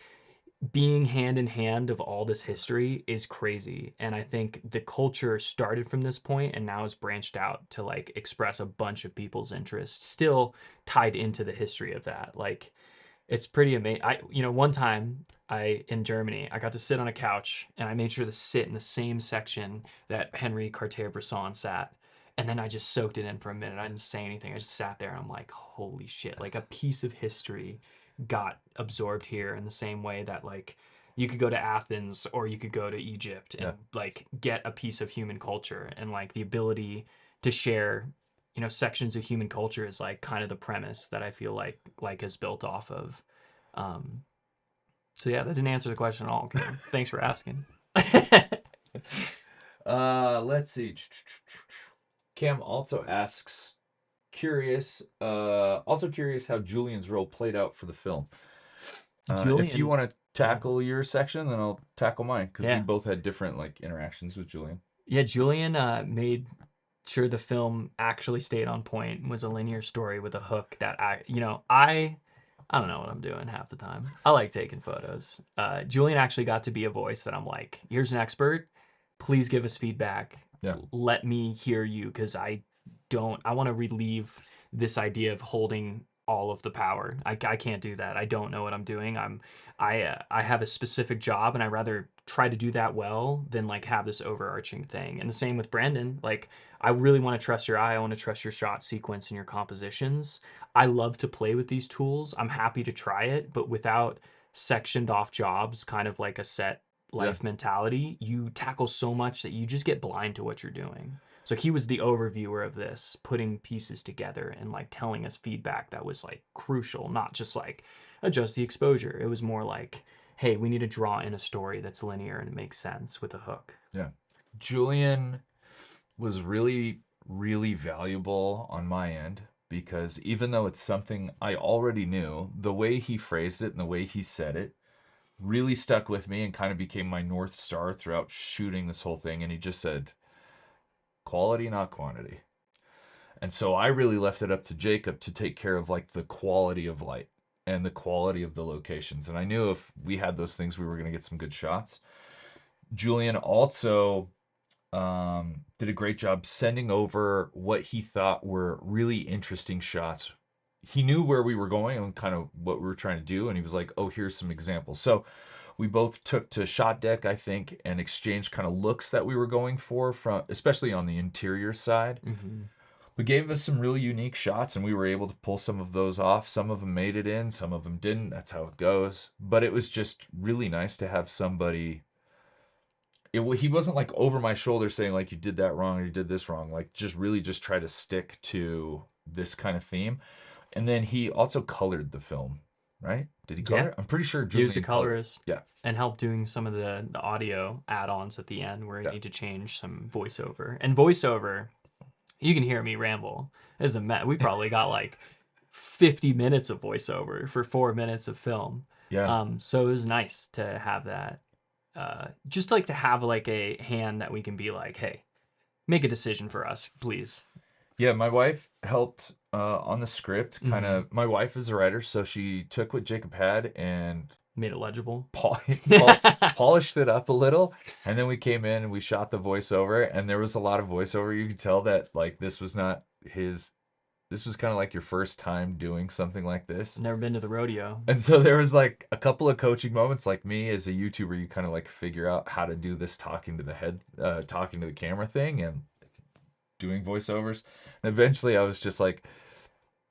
being hand in hand of all this history is crazy. And I think the culture started from this point and now has branched out to like express a bunch of people's interests, still tied into the history of that. Like it's pretty amazing. One time in Germany, I got to sit on a couch and I made sure to sit in the same section that Henri Cartier-Bresson sat. And then I just soaked it in for a minute. I didn't say anything. I just sat there and I'm like, holy shit, like a piece of history got absorbed here in the same way that like you could go to Athens or you could go to Egypt and like get a piece of human culture, and like the ability to share sections of human culture is like kind of the premise that I feel like is built off of. Um, so yeah, that didn't answer the question at all. Cam. Thanks for asking. Let's see. Cam also asks, also curious how Julian's role played out for the film. If you Julian, want to tackle your section, then I'll tackle mine, because we Yeah. both had different like interactions with Julian. yeah, Julian made sure the film actually stayed on point and was a linear story with a hook that I don't know what I'm doing half the time. I like taking photos. Julian actually got to be a voice that I'm like, here's an expert. Please give us feedback. Yeah. Let me hear you, because I want to relieve this idea of holding all of the power. I can't do that. I don't know what I'm doing. I have a specific job, and I rather try to do that well than like have this overarching thing. And the same with Brandon. Like, I really want to trust your eye. I want to trust your shot sequence and your compositions. I love to play with these tools. I'm happy to try it, but without sectioned off jobs, kind of like a set life mentality, you tackle so much that you just get blind to what you're doing. So he was the overviewer of this, putting pieces together and like telling us feedback that was like crucial, not just like adjust the exposure. It was more like, hey, we need to draw in a story that's linear and it makes sense with a hook. Yeah. Julian was really, really valuable on my end, because even though it's something I already knew, the way he phrased it and the way he said it really stuck with me and kind of became my North Star throughout shooting this whole thing. And he just said, quality, not quantity. And so I really left it up to Jacob to take care of like the quality of light and the quality of the locations. And I knew if we had those things, we were going to get some good shots. Julian also did a great job sending over what he thought were really interesting shots. He knew where we were going and kind of what we were trying to do, and he was like, oh, here's some examples. So we both took to Shot Deck, I think, and exchanged kind of looks that we were going for, from especially on the interior side. Mm-hmm. We gave us some really unique shots, and we were able to pull some of those off. Some of them made it in, some of them didn't. That's how it goes. But it was just really nice to have somebody. He wasn't like over my shoulder saying like, you did that wrong or you did this wrong. Like, just really just try to stick to this kind of theme. And then he also colored the film, right? Did he color? Yeah. I'm pretty sure He Julian was a colored. colorist. Yeah. And helped doing some of the audio add-ons at the end where you need to change some voiceover. And voiceover, you can hear me ramble. As a mess. We probably got like 50 minutes of voiceover for 4 minutes of film. Yeah. So it was nice to have that. Just like to have like a hand that we can be like, hey, make a decision for us, please. Yeah, my wife helped on the script. Kind of, my wife is a writer, so she took what Jacob had and made it legible, polished it up a little, and then we came in and we shot the voiceover. And there was a lot of voiceover. You could tell that like this was not his this was kind of like your first time doing something like this. Never been to the rodeo. And so there was like a couple of coaching moments, like me as a YouTuber, you kind of like figure out how to do this talking to the camera thing and doing voiceovers. And eventually I was just like,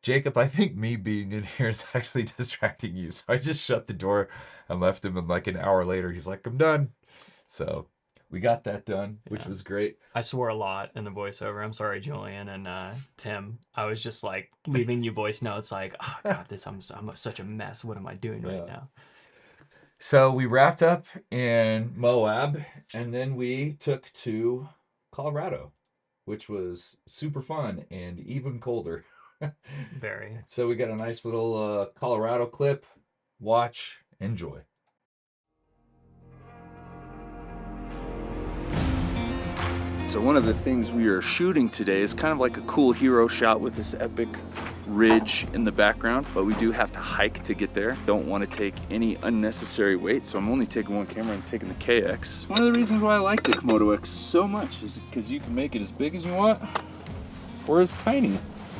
Jacob, I think me being in here is actually distracting you. So I just shut the door and left him. And like an hour later, he's like, I'm done. So we got that done, which was great. I swore a lot in the voiceover. I'm sorry, Julian and Tim. I was just like leaving you voice notes like, oh God, I'm such a mess. What am I doing right now? So we wrapped up in Moab and then we took to Colorado, which was super fun and even colder. Very. So we got a nice little Colorado clip. Watch, enjoy. So one of the things we are shooting today is kind of like a cool hero shot with this epic ridge in the background, but we do have to hike to get there. Don't want to take any unnecessary weight, so I'm only taking one camera. I'm taking the KX. One of the reasons why I like the Komodo X so much is because you can make it as big as you want or as tiny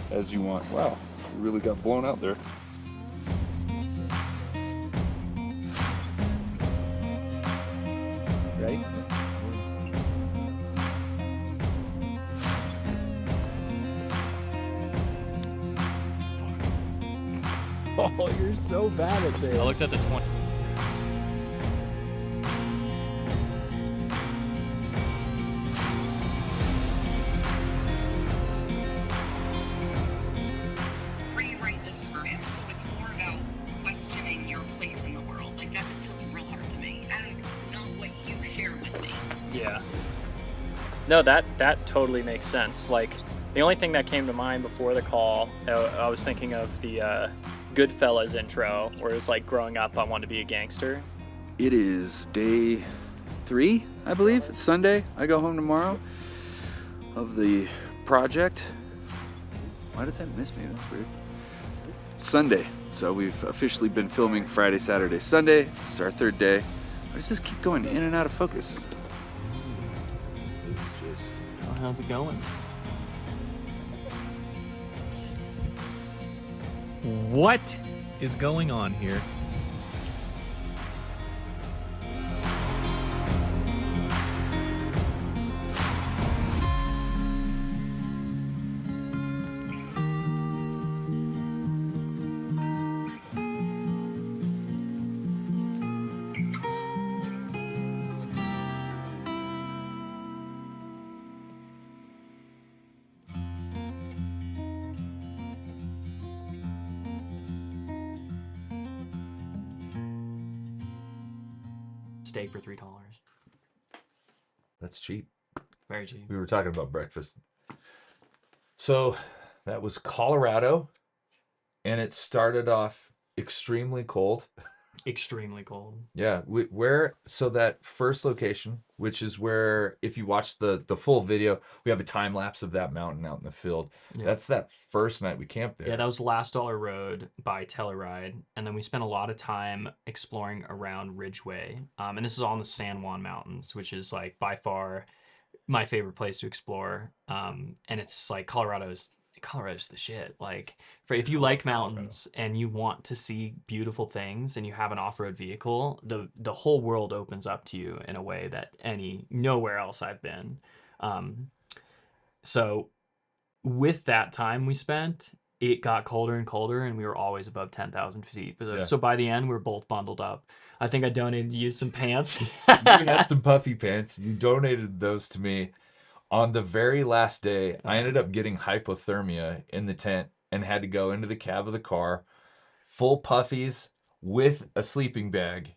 as you want. Wow, you really got blown out there. Ready? Oh, you're so bad at this. I looked at the 20. Rewrite the script, so it's more about questioning your place in the world. Like, that just feels real hard to me. And not what you shared with me. Yeah. No, that totally makes sense. Like, the only thing that came to mind before the call, I was thinking of the Goodfellas intro, where it was like, growing up, I wanted to be a gangster. It is day 3, I believe. It's Sunday. I go home tomorrow of the project. Why did that miss me? That's weird. It's Sunday. So we've officially been filming Friday, Saturday, Sunday. This is our 3rd day. Why does this keep going in and out of focus? It's just, how's it going? What is going on here? Steak for $3. That's cheap. Very cheap. We were talking about breakfast. So that was Colorado, and it started off extremely cold. Extremely cold. Yeah, so that first location, which is where, if you watch the full video, we have a time lapse of that mountain out in the field. Yeah. That's that first night we camped there. Yeah, that was Last Dollar Road by Telluride. And then we spent a lot of time exploring around Ridgeway. And this is all in the San Juan Mountains, which is like by far my favorite place to explore. And it's like Colorado's the shit. Like, if you like mountains and you want to see beautiful things and you have an off-road vehicle, the whole world opens up to you in a way that nowhere else I've been. So with that time we spent, it got colder and colder, and we were always above 10,000 feet. Yeah. So by the end, we were both bundled up. I think I donated you some pants. You had some puffy pants. You donated those to me. On the very last day, I ended up getting hypothermia in the tent and had to go into the cab of the car, full puffies with a sleeping bag.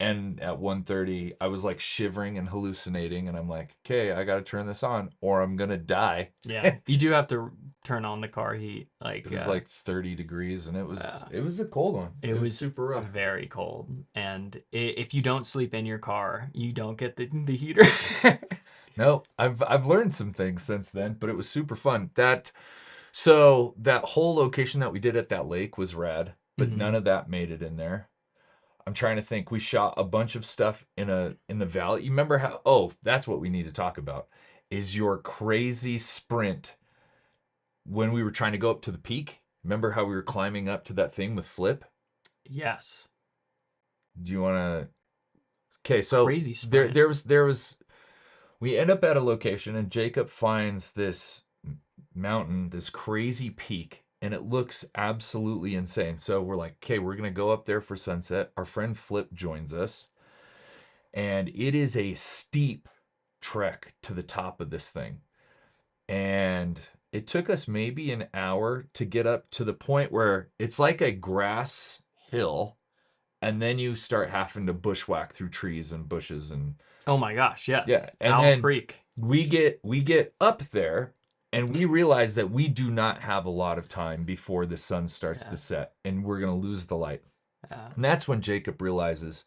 And at 1:30, I was like shivering and hallucinating. And I'm like, okay, I got to turn this on or I'm going to die. Yeah, you do have to turn on the car heat. Like, it was like 30 degrees and it was a cold one. It was super rough. Very cold. And if you don't sleep in your car, you don't get the heater. No, I've learned some things since then, but it was super fun. So that whole location that we did at that lake was rad, but none of that made it in there. I'm trying to think. We shot a bunch of stuff in the valley. You remember how? Oh, that's what we need to talk about. Is your crazy sprint when we were trying to go up to the peak. Remember how we were climbing up to that thing with Flip? Yes. Do you want to? Okay, so Crazy sprint. there was. We end up at a location, and Jacob finds this mountain, this crazy peak, and it looks absolutely insane. So we're like, okay, we're gonna go up there for sunset. Our friend Flip joins us, and it is a steep trek to the top of this thing. And it took us maybe an hour to get up to the point where it's like a grass hill, and then you start having to bushwhack through trees and bushes and Oh my gosh, yes. yeah. And Owl then Creek. we get up there, and we realize that we do not have a lot of time before the sun starts Yeah. to set, and we're gonna lose the light. Yeah. And that's when Jacob realizes,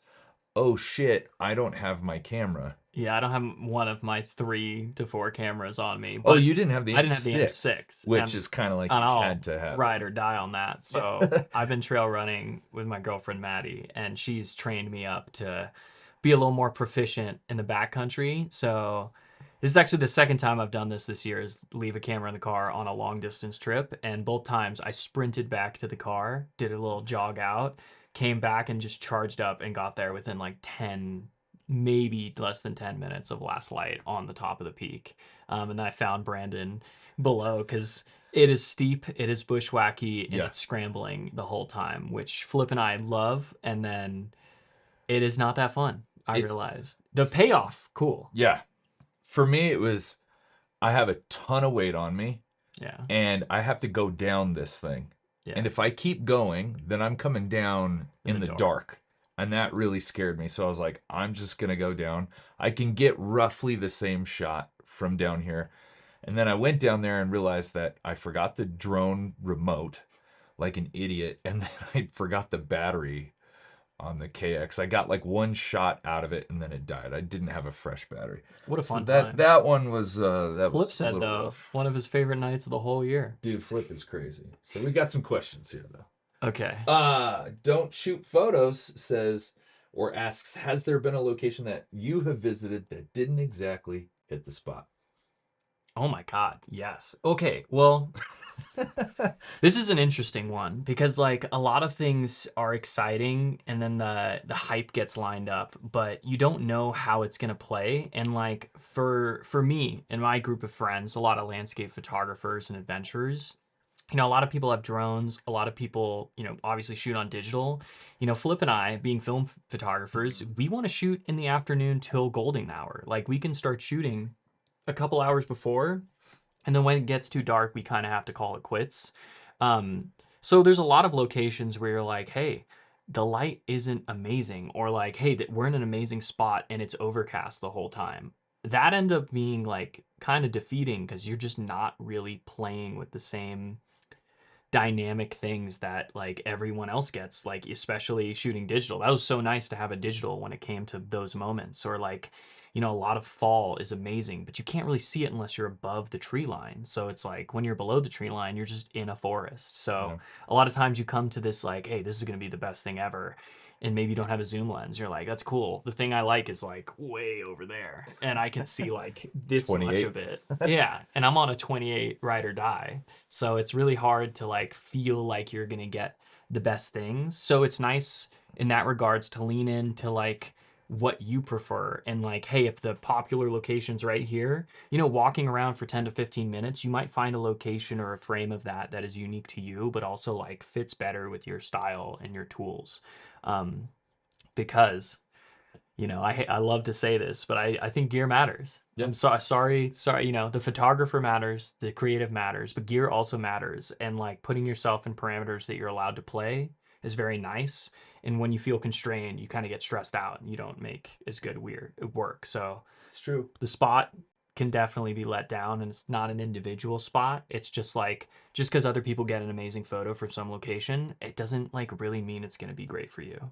oh shit, I don't have my camera. Yeah, I don't have one of my 3 to 4 cameras on me. Oh, But you didn't have the M6. I didn't have the M6, which and- is kind of like you and I'll had to have. ride or die on that. So I've been trail running with my girlfriend Maddie, and she's trained me up to be a little more proficient in the backcountry. So this is actually the second time I've done this year, is leave a camera in the car on a long distance trip. And both times I sprinted back to the car, did a little jog out, came back and just charged up and got there within like 10, maybe less than 10 minutes of last light on the top of the peak. And then I found Brandon below, because it is steep, it is bushwhacky, and Yeah. it's scrambling the whole time, which Flip and I love. And then it is not that fun. I It's- realized the payoff, cool. Yeah. For me, it was, I have a ton of weight on me, Yeah. and I have to go down this thing. Yeah. And if I keep going, then I'm coming down in the dark. And that really scared me. So I was like, I'm just going to go down. I can get roughly the same shot from down here. And then I went down there and realized that I forgot the drone remote like an idiot. And then I forgot the battery on the KX. I got like one shot out of it, and then it died. I didn't have a fresh battery. What a So fun that time. that one was that Flip was a said, little though, rough. one of his favorite nights of the whole year. Dude, Flip is crazy. So we got some questions here though. Okay. Don't shoot photos says or asks, has there been a location that you have visited that didn't exactly hit the spot? Oh my God, yes. Okay, well, this is an interesting one, because like a lot of things are exciting, and then the hype gets lined up, but you don't know how it's gonna play. And like for me and my group of friends, a lot of landscape photographers and adventurers, you know, a lot of people have drones, a lot of people, you know, obviously shoot on digital. You know, Flip and I, being film photographers, we want to shoot in the afternoon till golden hour. Like we can start shooting a couple hours before, and then when it gets too dark, we kind of have to call it quits. So there's a lot of locations where you're like, hey, the light isn't amazing, or like, hey, that we're in an amazing spot and it's overcast the whole time. That end up being like kind of defeating, because you're just not really playing with the same dynamic things that like everyone else gets, like especially shooting digital. That was so nice to have a digital when it came to those moments. Or like, you know, a lot of fall is amazing, but you can't really see it unless you're above the tree line. So it's like when you're below the tree line, you're just in a forest. So a lot of times you come to this like, hey, this is going to be the best thing ever, and maybe you don't have a zoom lens. You're like, that's cool. The thing I like is like way over there, and I can see like this much 28. of it. Yeah, and I'm on a 28 ride or die. So it's really hard to like feel like you're gonna get the best things. So it's nice in that regards to lean into like what you prefer, and like, hey, if the popular location's right here, you know, walking around for 10 to 15 minutes, you might find a location or a frame of that is unique to you, but also like fits better with your style and your tools. Because you know, I love to say this, but I think gear matters. Yeah. I'm sorry, you know, the photographer matters, the creative matters, but gear also matters. And like putting yourself in parameters that you're allowed to play is very nice. And when you feel constrained, you kind of get stressed out and you don't make as good work. So It's true. the spot can definitely be let down, and it's not an individual spot. It's just like, just because other people get an amazing photo from some location, it doesn't like really mean it's going to be great for you.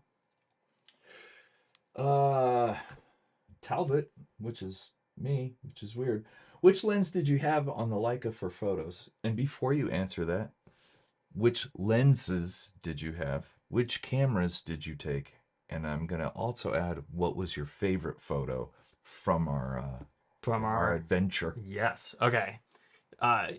Talbot, which is me, which is weird. Which lens did you have on the Leica for photos? And before you answer that, which lenses did you have? Which cameras did you take? And I'm gonna also add, what was your favorite photo from our adventure? Yes. Okay.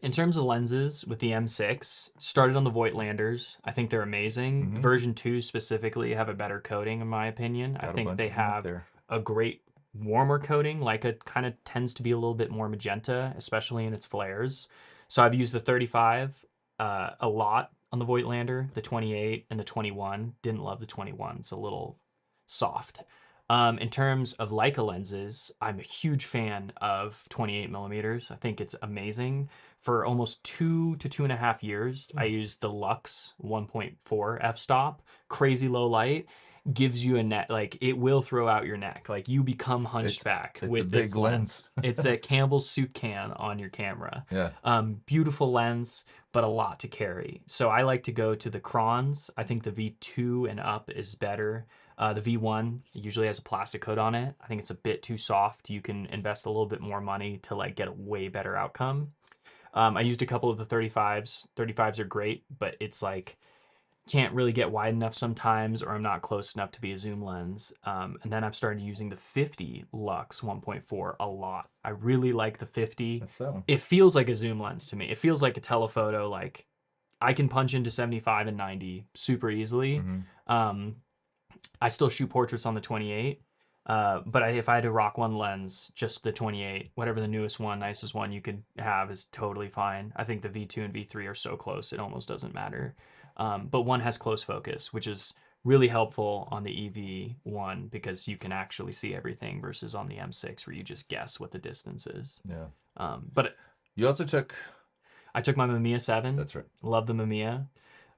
In terms of lenses with the M6, started on the Voigtlanders. I think they're amazing. Mhm. Version 2 specifically have a better coating in my opinion. Got I a think bunch they of them up have there. a great warmer coating. Leica kind of tends to be a little bit more magenta, especially in its flares. So I've used the 35 a lot on the Voigtlander, the 28 and the 21. Didn't love the 21. It's a little soft. In terms of Leica lenses, I'm a huge fan of 28 millimeters. I think it's amazing. For almost 2 to 2.5 years, I used the Lux 1.4 f-stop. Crazy low light gives you a neck, like it will throw out your neck. Like you become hunched back it's with a this big lens. lens. It's a Campbell's soup can on your camera. Yeah. Beautiful lens, but a lot to carry. So I like to go to the Crons. I think the V2 and up is better. The V1 usually has a plastic coat on it. I think it's a bit too soft. You can invest a little bit more money to like get a way better outcome. I used a couple of the 35s. 35s are great, but it's like can't really get wide enough sometimes, or I'm not close enough to be a zoom lens. And then I've started using the 50 Lux 1.4 a lot. I really like the 50. That's that one. It feels like a zoom lens to me. It feels like a telephoto. Like I can punch into 75 and 90 super easily. Mhm. I still shoot portraits on the 28. But if I had to rock one lens, just the 28, whatever the newest one, nicest one you could have is totally fine. I think the V2 and V3 are so close, it almost doesn't matter. But one has close focus, which is really helpful on the EV1 because you can actually see everything versus on the M6 where you just guess what the distance is. Yeah. But You also took. I took my Mamiya 7. That's right. Love the Mamiya.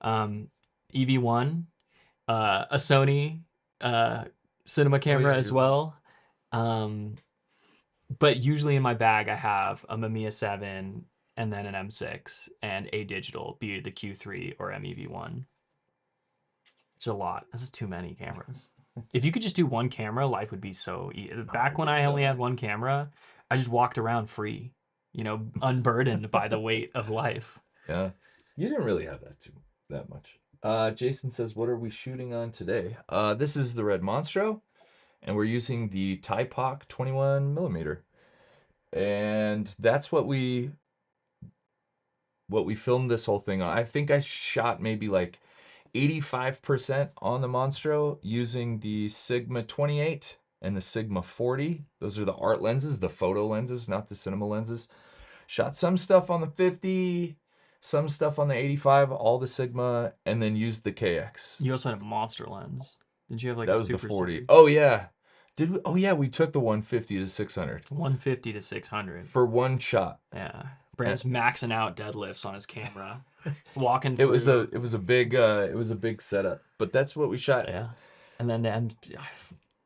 EV1, a Sony cinema camera yeah, as well. But usually in my bag I have a Mamiya 7 and then an M6 and a digital, be it the Q3 or MEV1. It's a lot. This is too many cameras. If you could just do one camera, life would be so easy. Back when I only had one camera, I just walked around free, unburdened by the weight of life. Yeah. You didn't really have that much. Jason says, "What are we shooting on today?" This is the Red Monstro, and we're using the Typoc 21 millimeter, and that's what we filmed this whole thing on. I think I shot maybe like 85% on the Monstro using the Sigma 28 and the Sigma 40. Those are the art lenses, the photo lenses, not the cinema lenses. Shot some stuff on the 50, some stuff on the 85, all the Sigma, and then used the KX. You also had a monster lens. Did you have like That a was the super 40. zoom? Oh yeah. Did we? Oh yeah, we took the 150 to 600 150 to 600. for one shot. Yeah. Brandon's maxing out deadlifts on his camera. Walking It through. was a big setup, but that's what we shot. Yeah. And then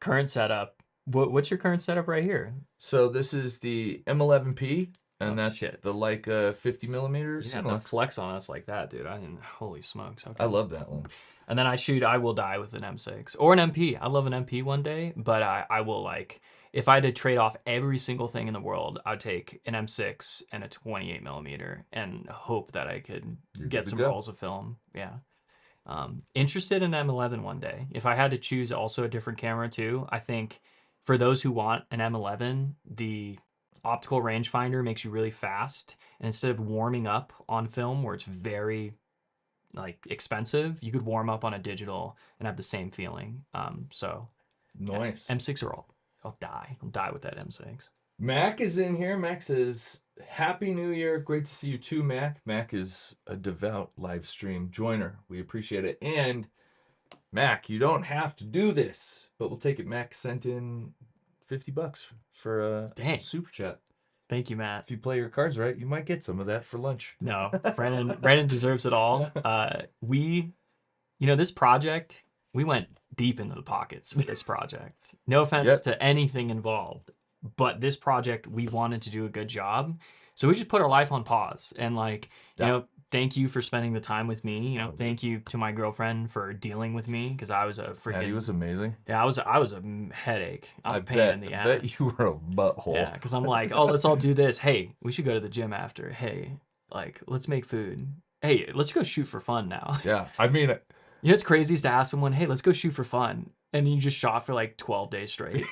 current setup. What's your current setup right here? So this is the M11P, and Oh, that's shit. the Leica 50 You millimeters. didn't have to flex on us like that, dude. Holy smokes. Okay. I love that one. And then I will die with an M6 or an MP. I love an MP one day, but I will like, if I had to trade off every single thing in the world, I'd take an M6 and a 28 millimeter and hope that I could You're get good to some go. rolls of film. Yeah. Interested in M11 one day. If I had to choose also a different camera too, I think for those who want an M11, the optical rangefinder makes you really fast. And instead of warming up on film where it's very like expensive, you could warm up on a digital and have the same feeling. So Nice. M6 or I'll die with that M6. Mac is in here. Mac says, "Happy New Year. Great to see you too, Mac." Mac is a devout live stream joiner. We appreciate it. And Mac, you don't have to do this, but we'll take it. Mac sent in $50 for a Dang. super chat. Thank you, Matt. If you play your cards right, you might get some of that for lunch. No, Brandon deserves it all. This project, we went deep into the pockets with this project. No offense Yep. to anything involved, but this project, we wanted to do a good job. So we just put our life on pause and thank you for spending the time with me. Thank you to my girlfriend for dealing with me because I was a freaking. Maddie was amazing. Yeah, I was a headache. I'm a pain in the ass. bet you were a butthole. Yeah, because I'm like, oh, let's all do this. Hey, we should go to the gym after. Hey, let's make food. Hey, let's go shoot for fun now. Yeah, I mean, What's crazy is to ask someone, hey, let's go shoot for fun. And you just shot for like 12 days straight.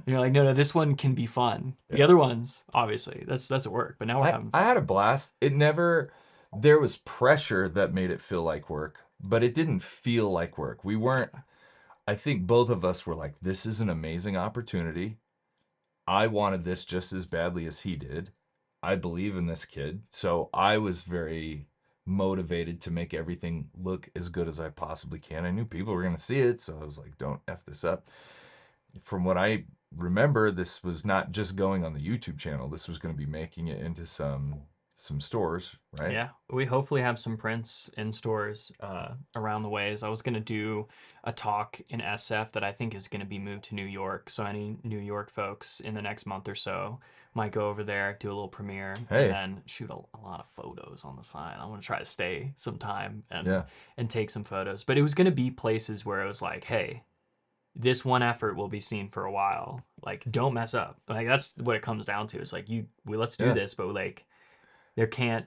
And you're like, no, this one can be fun. The other ones, obviously, that's at work. But now we're having I fun. had a blast. There was pressure that made it feel like work, but it didn't feel like work. We weren't, I think both of us were like, this is an amazing opportunity. I wanted this just as badly as he did. I believe in this kid. So I was very motivated to make everything look as good as I possibly can. I knew people were going to see it, so I was like, don't F this up. From what I remember, this was not just going on the YouTube channel. This was going to be making it into some stores, right? Yeah, we hopefully have some prints in stores around the ways. I was going to do a talk in SF that I think is going to be moved to New York. So any New York folks in the next month or so might go over there, do a little premiere, Hey. and then shoot a lot of photos on the side. I'm going to try to stay some time Yeah. and take some photos. But it was going to be places where it was like, hey, this one effort will be seen for a while. Like, don't mess up. Like, that's what it comes down to. It's like, let's do Yeah. this, but like, there can't,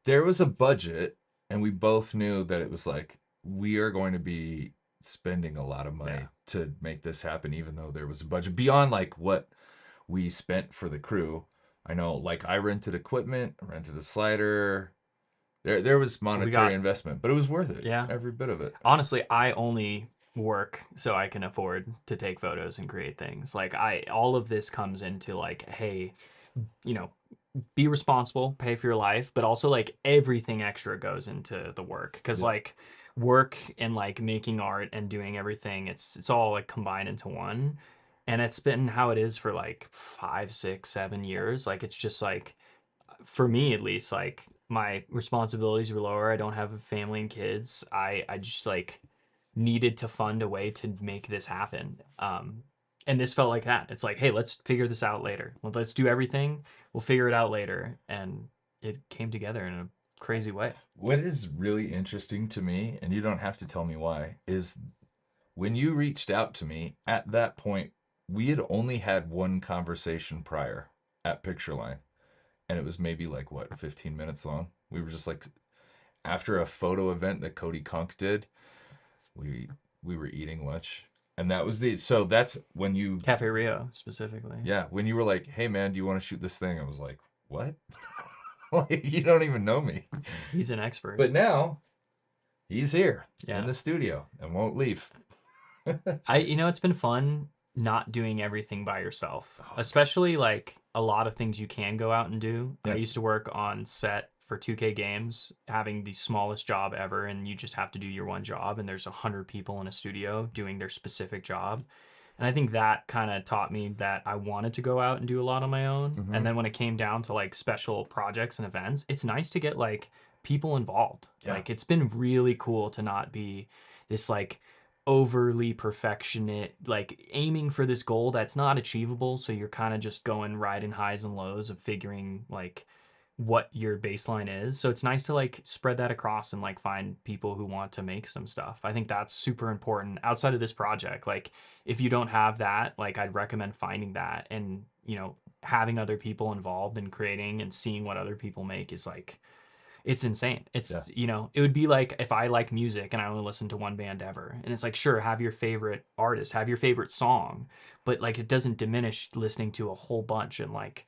There was a budget, and we both knew that it was like, we are going to be spending a lot of money Yeah. to make this happen, even though there was a budget beyond like what we spent for the crew. I know, like, I rented equipment, rented a slider. There was monetary investment, but it was worth it. Yeah. Every bit of it. Honestly, I only work so I can afford to take photos and create things. Like, all of this comes into like, hey, be responsible, pay for your life, but also like everything extra goes into the work. Because like work and like making art and doing everything, it's all like combined into one. And it's been how it is for like 5, 6, 7 years. Like, it's just like, for me at least, like my responsibilities were lower. I don't have a family and kids. I just like needed to fund a way to make this happen. And this felt like that. It's like, hey, let's figure this out later. Well, let's do everything. We'll figure it out later. And it came together in a crazy way. What is really interesting to me, and you don't have to tell me why, is when you reached out to me at that point, we had only had one conversation prior at Picture Line. And it was maybe like, what, 15 minutes long? We were just like, after a photo event that Cody Kunk did, we were eating lunch. And that was so that's when you... Cafe Rio, specifically. Yeah, when you were like, hey, man, do you want to shoot this thing? I was like, what? Like, you don't even know me. He's an expert. But now, he's here in the studio and won't leave. It's been fun not doing everything by yourself, especially like a lot of things you can go out and do. Yeah. I used to work on set for 2K games, having the smallest job ever, and you just have to do your one job, and there's 100 people in a studio doing their specific job. And I think that kind of taught me that I wanted to go out and do a lot on my own. Mhm. And then when it came down to like special projects and events, it's nice to get like people involved. Yeah. Like, it's been really cool to not be this like overly perfectionist, like aiming for this goal that's not achievable. So you're kind of just going riding highs and lows of figuring like what your baseline is. So it's nice to like spread that across and like find people who want to make some stuff. I think that's super important outside of this project. Like, if you don't have that, like, I'd recommend finding that, and having other people involved in creating and seeing what other people make is like, it's insane. It's it would be like if I like music and I only listen to one band ever, and it's like, sure, have your favorite artist, have your favorite song, but like, it doesn't diminish listening to a whole bunch and like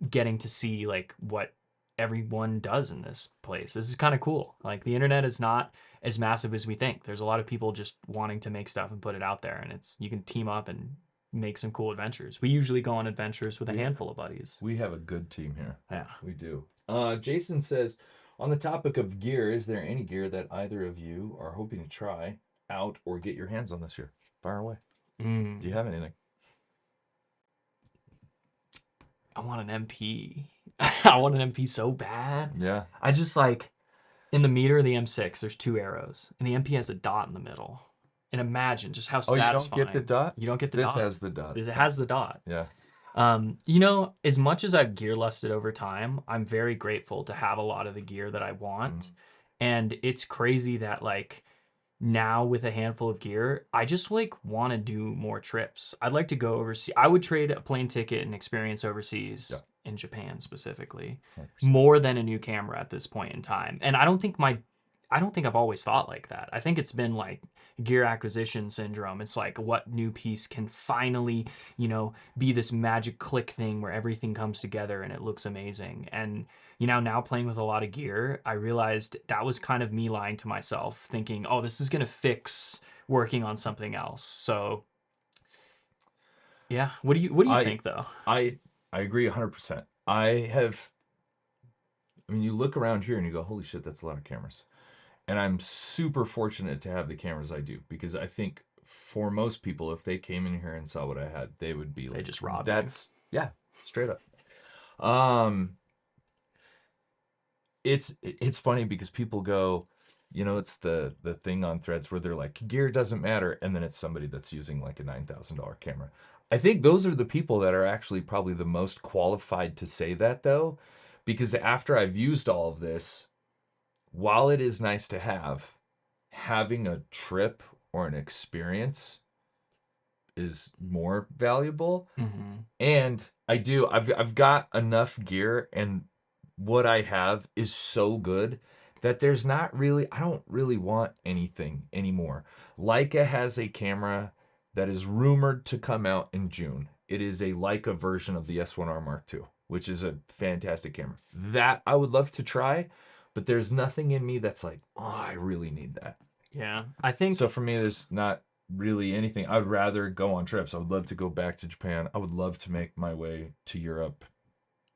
getting to see like what everyone does in this place. This is kind of cool. Like, the internet is not as massive as we think. There's a lot of people just wanting to make stuff and put it out there, and you can team up and make some cool adventures. We usually go on adventures with a handful of buddies. We have a good team here. Yeah, we do. Jason says, on the topic of gear, is there any gear that either of you are hoping to try out or get your hands on this year? Fire away. Do you have anything? I want an MP. I want an MP so bad. Yeah. I just like, in the meter of the M6, there's 2 arrows, and the MP has a dot in the middle. And imagine just how satisfying. You don't get the dot? You don't get the this dot. This has the dot. It has the dot. Yeah. As much as I've gear lusted over time, I'm very grateful to have a lot of the gear that I want. And it's crazy that like now with a handful of gear, I just like want to do more trips. I'd like to go overseas. I would trade a plane ticket and experience overseas in Japan specifically 100%. more than a new camera at this point in time. And I don't think I don't think I've always thought like that. I think it's been like gear acquisition syndrome. It's like what new piece can finally, be this magic click thing where everything comes together and it looks amazing. And now playing with a lot of gear, I realized that was kind of me lying to myself, thinking, oh, this is gonna fix working on something else. So yeah, what do you I think though? I I agree 100%. I mean, you look around here and you go, holy shit, that's a lot of cameras. And I'm super fortunate to have the cameras I do, because I think for most people, if they came in here and saw what I had, they would be They like, just rob you. that's, yeah, straight up. Um, it's funny because people go, it's the thing on Threads where they're like, gear doesn't matter, and then it's somebody that's using like a $9,000 camera. I think those are the people that are actually probably the most qualified to say that, though, because after I've used all of this, while it is nice to have, having a trip or an experience is more valuable. Hmm. And I've got enough gear, and what I have is so good that I don't really want anything anymore. Leica has a camera that is rumored to come out in June. It is a Leica version of the S1R Mark II, which is a fantastic camera. That I would love to try, but there's nothing in me that's like, oh, I really need that. Yeah, I think So for me, there's not really anything. I'd rather go on trips. I would love to go back to Japan. I would love to make my way to Europe.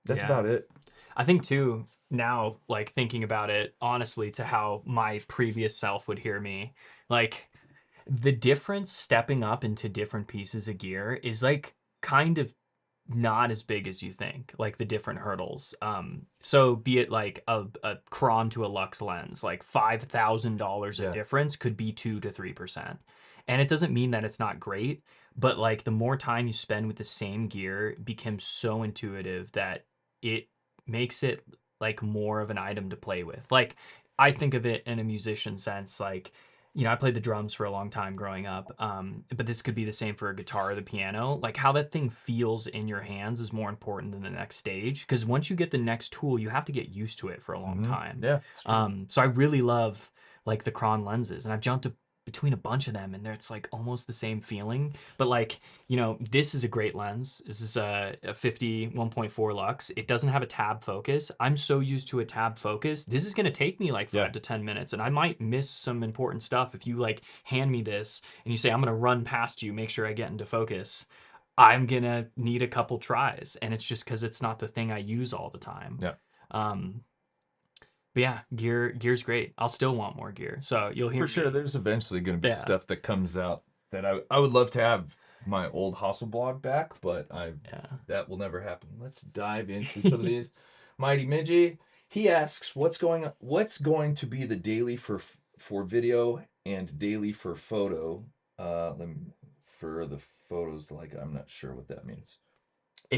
That's yeah. about it. I think too, now, like thinking about it honestly to how my previous self would hear me, like the difference stepping up into different pieces of gear is like kind of not as big as you think, like the different hurdles. So be it like a Cron to a Lux lens, like $5,000 of Yeah. difference could be 2 to 3%. And it doesn't mean that it's not great, but like the more time you spend with the same gear it becomes so intuitive that it makes it like more of an item to play with. Like I think of it in a musician sense, like I played the drums for a long time growing up, but this could be the same for a guitar or the piano. Like how that thing feels in your hands is more important than the next stage. Because once you get the next tool, you have to get used to it for a long time. Yeah, it's true. So I really love like the Cron lenses, and I've jumped between a bunch of them, and it's like almost the same feeling. But like this is a great lens. This is a 50 1.4 lux. It doesn't have a tab focus. I'm so used to a tab focus. This is gonna take me like 5 to 10 minutes, and I might miss some important stuff if you like hand me this and you say I'm gonna run past you, make sure I get into focus. I'm gonna need a couple tries, and it's just because it's not the thing I use all the time. Yeah. But yeah, gear's great. I'll still want more gear. So you'll hear For sure, me. there's eventually going to be Yeah. stuff that comes out that I would love to have my old Hasselblad back, but that will never happen. Let's dive into some of these. Mighty Midgie, he asks, what's going to be the daily for video and daily for photo? For the photos, like I'm not sure what that means.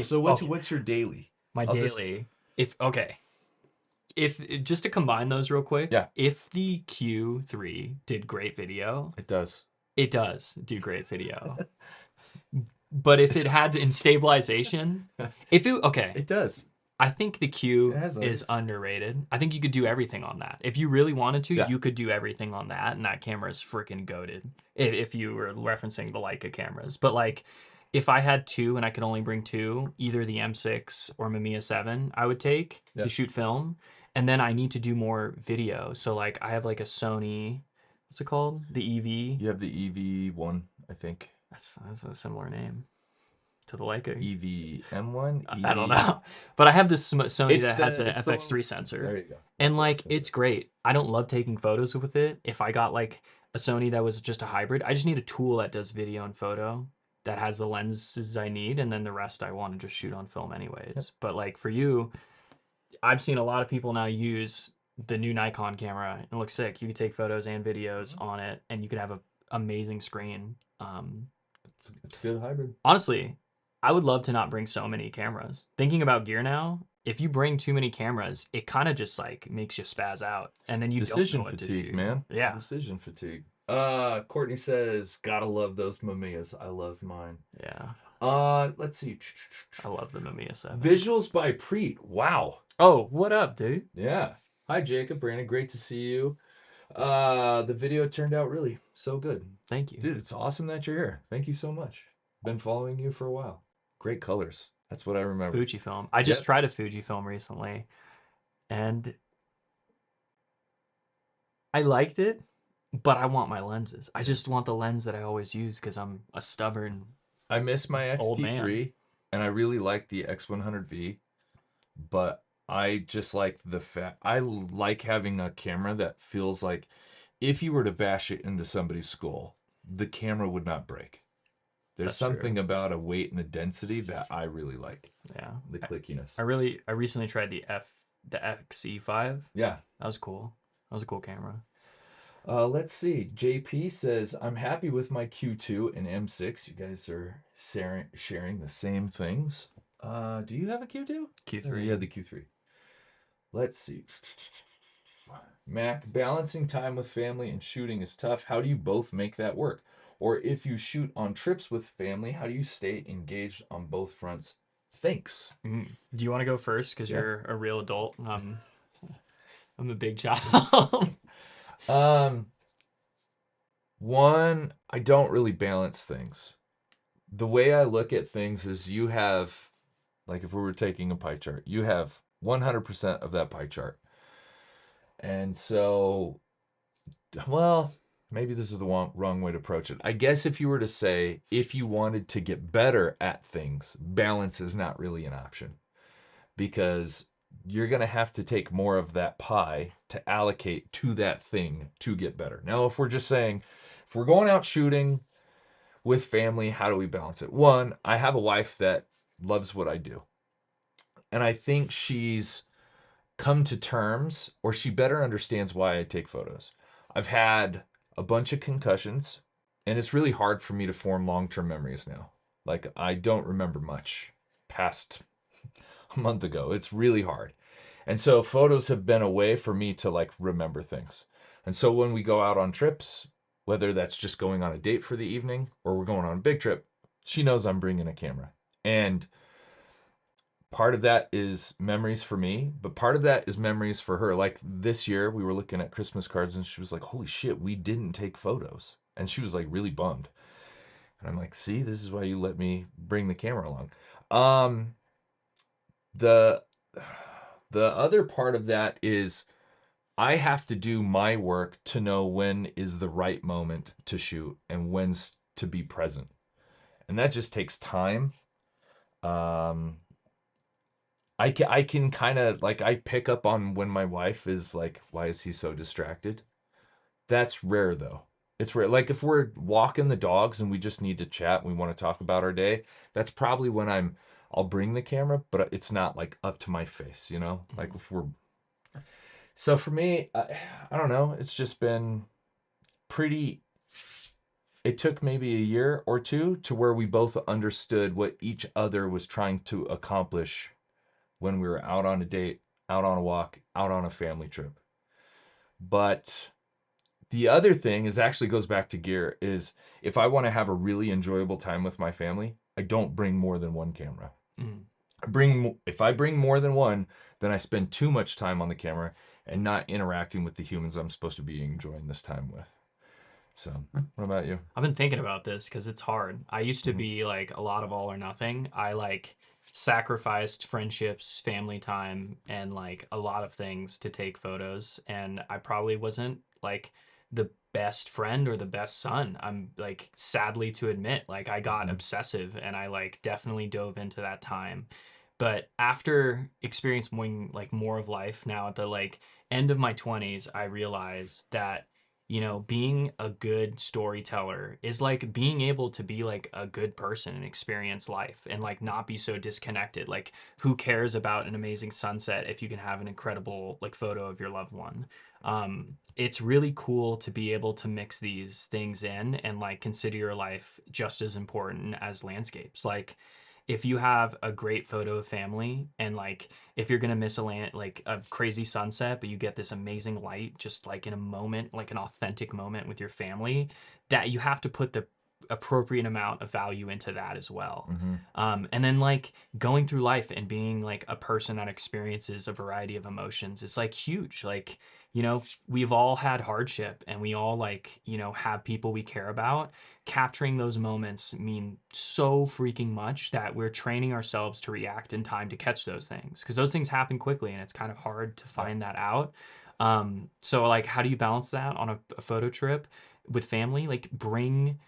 So what's your daily? My I'll daily. If just to combine those real quick, Yeah. if the Q3 did great video, It does. it does do great video. But if it had in stabilization, It does. I think the Q It has is eyes. underrated. I think you could do everything on that. If you really wanted to, Yeah. you could do everything on that, and that camera is freaking goated. If you were referencing the Leica cameras, but like, if I had two and I could only bring two, either the M6 or Mamiya 7, I would take Yeah. to shoot film, and then I need to do more video. So like, I have like a Sony, what's it called? The EV. You have the EV1, I think. That's a similar name to the Leica. EV-M1? I don't know, but I have this Sony It's that has the- an it's the FX3 one- sensor. There you go. And That's like, what I was it's great. I don't love taking photos with it. If I got like a Sony that was just a hybrid, I just need a tool that does video and photo that has the lenses I need, and then the rest I want to just shoot on film anyways. Yep. But like for you, I've seen a lot of people now use the new Nikon camera. It looks sick. You can take photos and videos on it, and you could have an amazing screen. It's a good hybrid. Honestly, I would love to not bring so many cameras. Thinking about gear now, if you bring too many cameras, it kind of just like makes you spaz out, and then you Decision don't know what to fatigue, shoot. man. Yeah, Decision fatigue. Courtney says, gotta love those Mamiyas. I love mine. yeah. Let's see. I love the Mamiya 7. Visuals by Preet. Wow. Oh, what up, dude? Yeah. Hi, Jacob. Brandon, great to see you. The video turned out really so good. Thank you. Dude, it's awesome that you're here. Thank you so much. Been following you for a while. Great colors. That's what I remember. Fujifilm. I just Yep. tried a Fujifilm recently, and I liked it, but I want my lenses. I just want the lens that I always use because I'm a stubborn I miss my old man. X-T3 and I really like the X100V, but I just like the fact I like having a camera that feels like if you were to bash it into somebody's skull, the camera would not break. There's That's true. something about a weight and a density that I really like. Yeah. The clickiness. I recently tried the XE5. Yeah. That was cool. That was a cool camera. Let's see. JP says, I'm happy with my Q2 and M6. You guys are sharing the same things. Do you have a Q2? Q3. Yeah, the Q3. Let's see. Mac, balancing time with family and shooting is tough. How do you both make that work? Or if you shoot on trips with family, how do you stay engaged on both fronts? Thanks. Do you want to go first? Because Yeah. you're a real adult. I'm a big child. One, I don't really balance things. The way I look at things is you have, like if we were taking a pie chart, you have 100% of that pie chart. And so, well, maybe this is the wrong way to approach it. I guess if you were to say, if you wanted to get better at things, balance is not really an option because you're going to have to take more of that pie to allocate to that thing to get better. Now, if we're just saying, if we're going out shooting with family, how do we balance it? One, I have a wife that loves what I do. And I think she's come to terms, or she better understands why I take photos. I've had a bunch of concussions, and it's really hard for me to form long-term memories now. Like, I don't remember much past a month ago. It's really hard. And so photos have been a way for me to like remember things. And so when we go out on trips, whether that's just going on a date for the evening or we're going on a big trip, she knows I'm bringing a camera. And part of that is memories for me, but part of that is memories for her. Like this year, we were looking at Christmas cards and she was like, holy shit, we didn't take photos. And she was like really bummed. And I'm like, see, this is why you let me bring the camera along. The other part of that is I have to do my work to know when is the right moment to shoot and when's to be present. And that just takes time. I can kind of like, I pick up on when my wife is like, why is he so distracted? That's rare though. It's rare. Like if we're walking the dogs and we just need to chat and we want to talk about our day, that's probably when I'll bring the camera, but it's not like up to my face, you know? Like if we're... So for me, I don't know. It's just been pretty... It took maybe a year or two to where we both understood what each other was trying to accomplish when we were out on a date, out on a walk, out on a family trip. But the other thing is actually goes back to gear is if I want to have a really enjoyable time with my family, I don't bring more than one camera. If I bring more than one, then I spend too much time on the camera and not interacting with the humans I'm supposed to be enjoying this time with. So, what about you? I've been thinking about this because it's hard. I used to be like a lot of all or nothing. I like sacrificed friendships, family time, and like a lot of things to take photos. And I probably wasn't like the best friend or the best son. I'm like sadly to admit, like I got obsessive and I like definitely dove into that time. But after experiencing like more of life now at the like end of my 20s, I realized that being a good storyteller is like being able to be like a good person and experience life and like not be so disconnected. Like, who cares about an amazing sunset if you can have an incredible like photo of your loved one? It's really cool to be able to mix these things in and like consider your life just as important as landscapes. Like, if you have a great photo of family and like if you're gonna miss like a crazy sunset but you get this amazing light just like in a moment, like an authentic moment with your family, that you have to put the appropriate amount of value into that as well. Mm-hmm. And then like going through life and being like a person that experiences a variety of emotions is like huge. Like, you know, we've all had hardship and we all like, you know, have people we care about. Capturing those moments mean so freaking much that we're training ourselves to react in time to catch those things, because those things happen quickly and it's kind of hard to find that out. So like, how do you balance that on a photo trip with family? Like, bring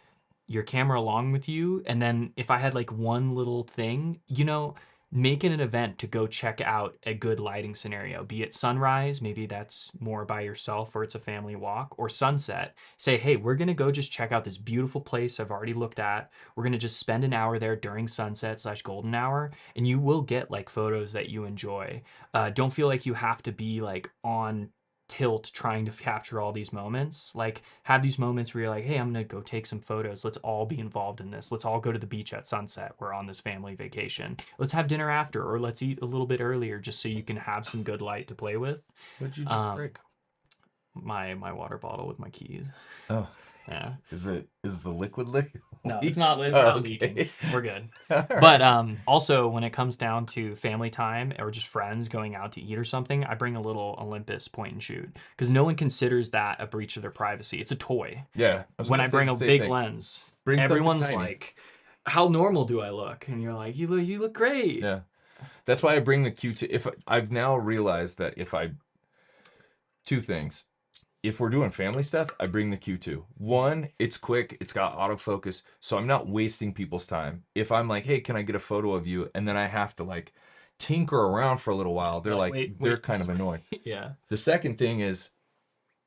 your camera along with you. And then if I had like one little thing, you know, make it an event to go check out a good lighting scenario, be it sunrise, maybe that's more by yourself or it's a family walk, or sunset. Say, hey, we're going to go just check out this beautiful place I've already looked at. We're going to just spend an hour there during sunset/golden hour, and you will get like photos that you enjoy. Don't feel like you have to be like on tilt trying to capture all these moments. Like, have these moments where you're like, hey, I'm gonna go take some photos, let's all be involved in this, let's all go to the beach at sunset, we're on this family vacation, let's have dinner after, or let's eat a little bit earlier just so you can have some good light to play with. What'd you just break? My water bottle with my keys. Oh, Yeah. is the liquid leak? No, it's not Oh, leaking. okay. We're good. All right. But also, when it comes down to family time or just friends going out to eat or something, I bring a little Olympus point and shoot, because no one considers that a breach of their privacy. It's a toy. Yeah. Was When gonna I say bring the a same big thing. lens, Bring something everyone's tiny. like, how normal do I look? And you're like, you look great. Yeah. That's why I bring the Q2. If I've now realized that two things. If we're doing family stuff, I bring the Q2. One, it's quick, it's got autofocus, so I'm not wasting people's time. If I'm like, hey, can I get a photo of you? And then I have to like tinker around for a little while, they're like, they're kind of annoyed. Yeah. The second thing is,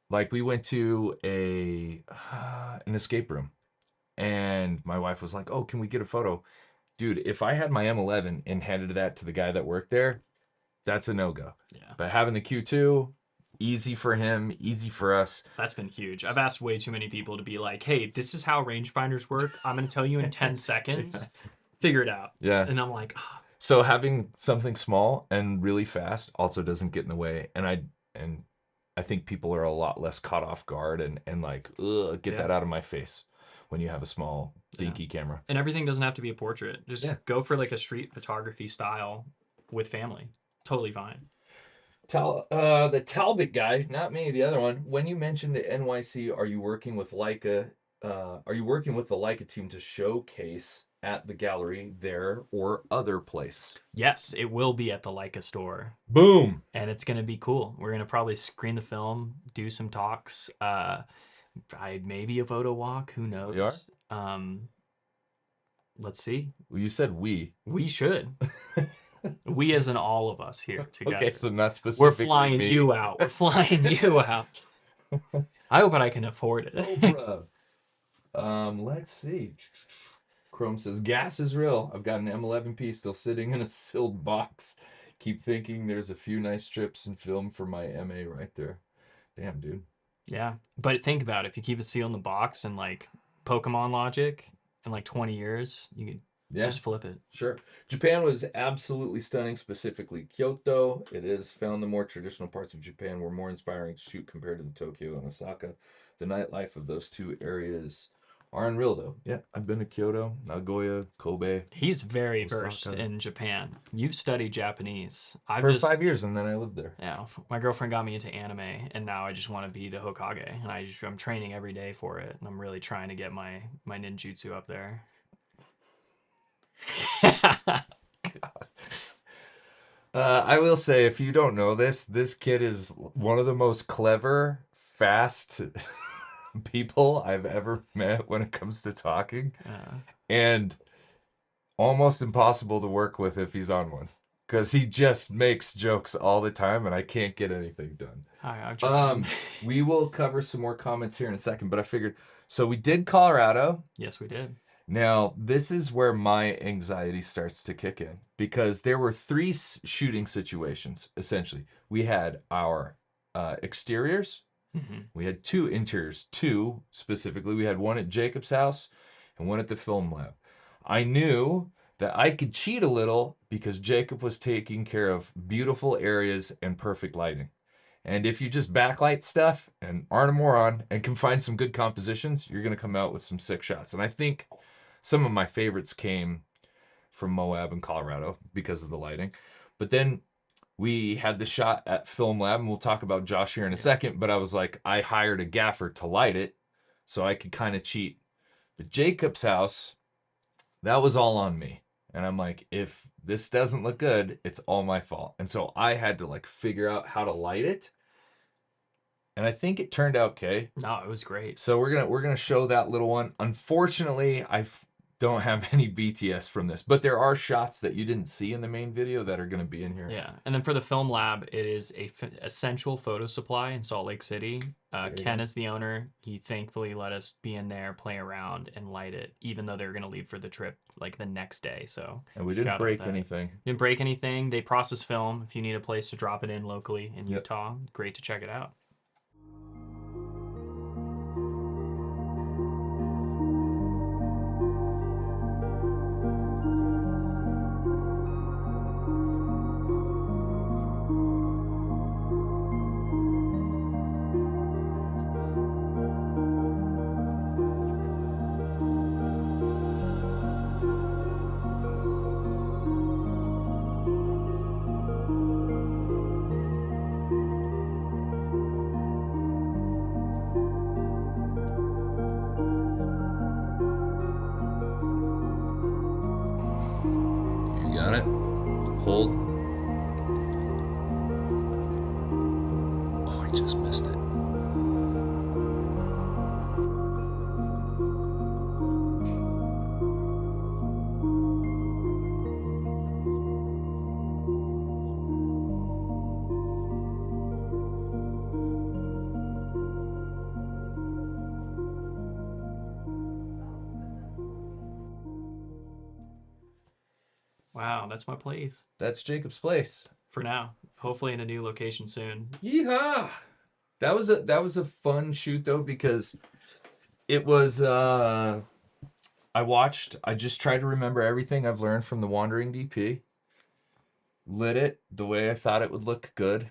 like, we went to an escape room, and my wife was like, oh, can we get a photo? Dude, if I had my M11 and handed that to the guy that worked there, that's a no-go. Yeah. But having the Q2, easy for him, easy for us. That's been huge. I've asked way too many people to be like, hey, this is how rangefinders work. I'm going to tell you in 10 seconds. Figure it out. Yeah. And I'm like, oh. So having something small and really fast also doesn't get in the way. And I think people are a lot less caught off guard and like, ugh, get that out of my face when you have a small, dinky camera. And everything doesn't have to be a portrait. Just go for like a street photography style with family. Totally fine. The Talbot guy, not me, the other one. When you mentioned the NYC, are you working with Leica? Are you working with the Leica team to showcase at the gallery there or other place? Yes, it will be at the Leica store. Boom. And it's going to be cool. We're going to probably screen the film, do some talks, maybe a photo walk, who knows? You are? Let's see. Well, you said we. We should. We as in all of us here together. Okay, so not We're specifically flying me. you out. We're flying you out. I hope I can afford it. Oprah. Let's see. Chrome says, gas is real. I've got an M11P still sitting in a sealed box. Keep thinking there's a few nice strips and film for my MA right there. Damn, dude. Yeah, but think about it. If you keep it sealed in the box and like Pokemon logic, in like 20 years, you could just flip it. Sure. Japan was absolutely stunning, specifically Kyoto. It is found the more traditional parts of Japan were more inspiring to shoot compared to the Tokyo and Osaka. The nightlife of those two areas are unreal, though. Yeah, I've been to Kyoto, Nagoya, Kobe. He's very Osaka. versed in Japan. You've studied Japanese. For 5 years, and then I lived there. Yeah, my girlfriend got me into anime, and now I just want to be the Hokage, and I'm training every day for it, and I'm really trying to get my ninjutsu up there. I will say, if you don't know this kid is one of the most clever, fast people I've ever met when it comes to talking, and almost impossible to work with if he's on one, because he just makes jokes all the time, and I can't get anything done. I'm trying. We will cover some more comments here in a second, but I figured, so we did Colorado. Yes, we did. Now, this is where my anxiety starts to kick in, because there were 3 shooting situations, essentially. We had our exteriors. Mm-hmm. We had 2 interiors. 2, specifically. We had one at Jacob's house and one at the film lab. I knew that I could cheat a little because Jacob was taking care of beautiful areas and perfect lighting. And if you just backlight stuff and aren't a moron and can find some good compositions, you're going to come out with some sick shots. And I think some of my favorites came from Moab and Colorado because of the lighting. But then we had the shot at Film Lab, and we'll talk about Josh here in a second. But I was like, I hired a gaffer to light it so I could kind of cheat. But Jacob's house, that was all on me. And I'm like, if this doesn't look good, it's all my fault. And so I had to like figure out how to light it. And I think it turned out okay. No, it was great. So we're gonna show that little one. Unfortunately, don't have any BTS from this, but there are shots that you didn't see in the main video that are gonna be in here. Yeah, and then for the Film Lab, it is a essential photo supply in Salt Lake City. Ken is the owner. He thankfully let us be in there, play around, and light it, even though they were gonna leave for the trip like the next day. So And we didn't break anything. Didn't break anything. They process film. If you need a place to drop it in locally in Utah, great to check it out. You got it? Hold. Oh, I just missed it. Wow, that's my place That's Jacob's place. for now. Hopefully in a new location soon. Yeehaw! That was a fun shoot though, because it was I just tried to remember everything I've learned from the Wandering DP. Lit it the way I thought it would look good.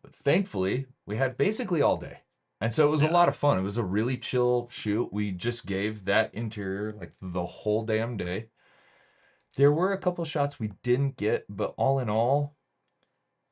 But thankfully, we had basically all day. And so it was a lot of fun. It was a really chill shoot. We just gave that interior like the whole damn day. There were a couple shots we didn't get, but all in all,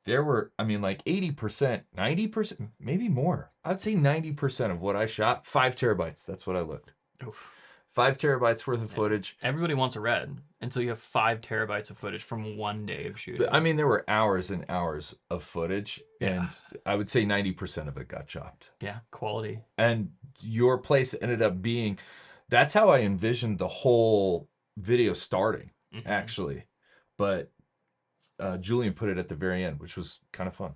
there were, I mean, like 80%, 90%, maybe more. I'd say 90% of what I shot, 5 terabytes. That's what I looked. Oof. 5 terabytes worth of footage. Everybody wants a red, and so you have 5 terabytes of footage from one day of shooting. But, I mean, there were hours and hours of footage, and I would say 90% of it got chopped. Yeah, quality. And your place ended up being, that's how I envisioned the whole video starting, actually. But Julian put it at the very end, which was kind of fun.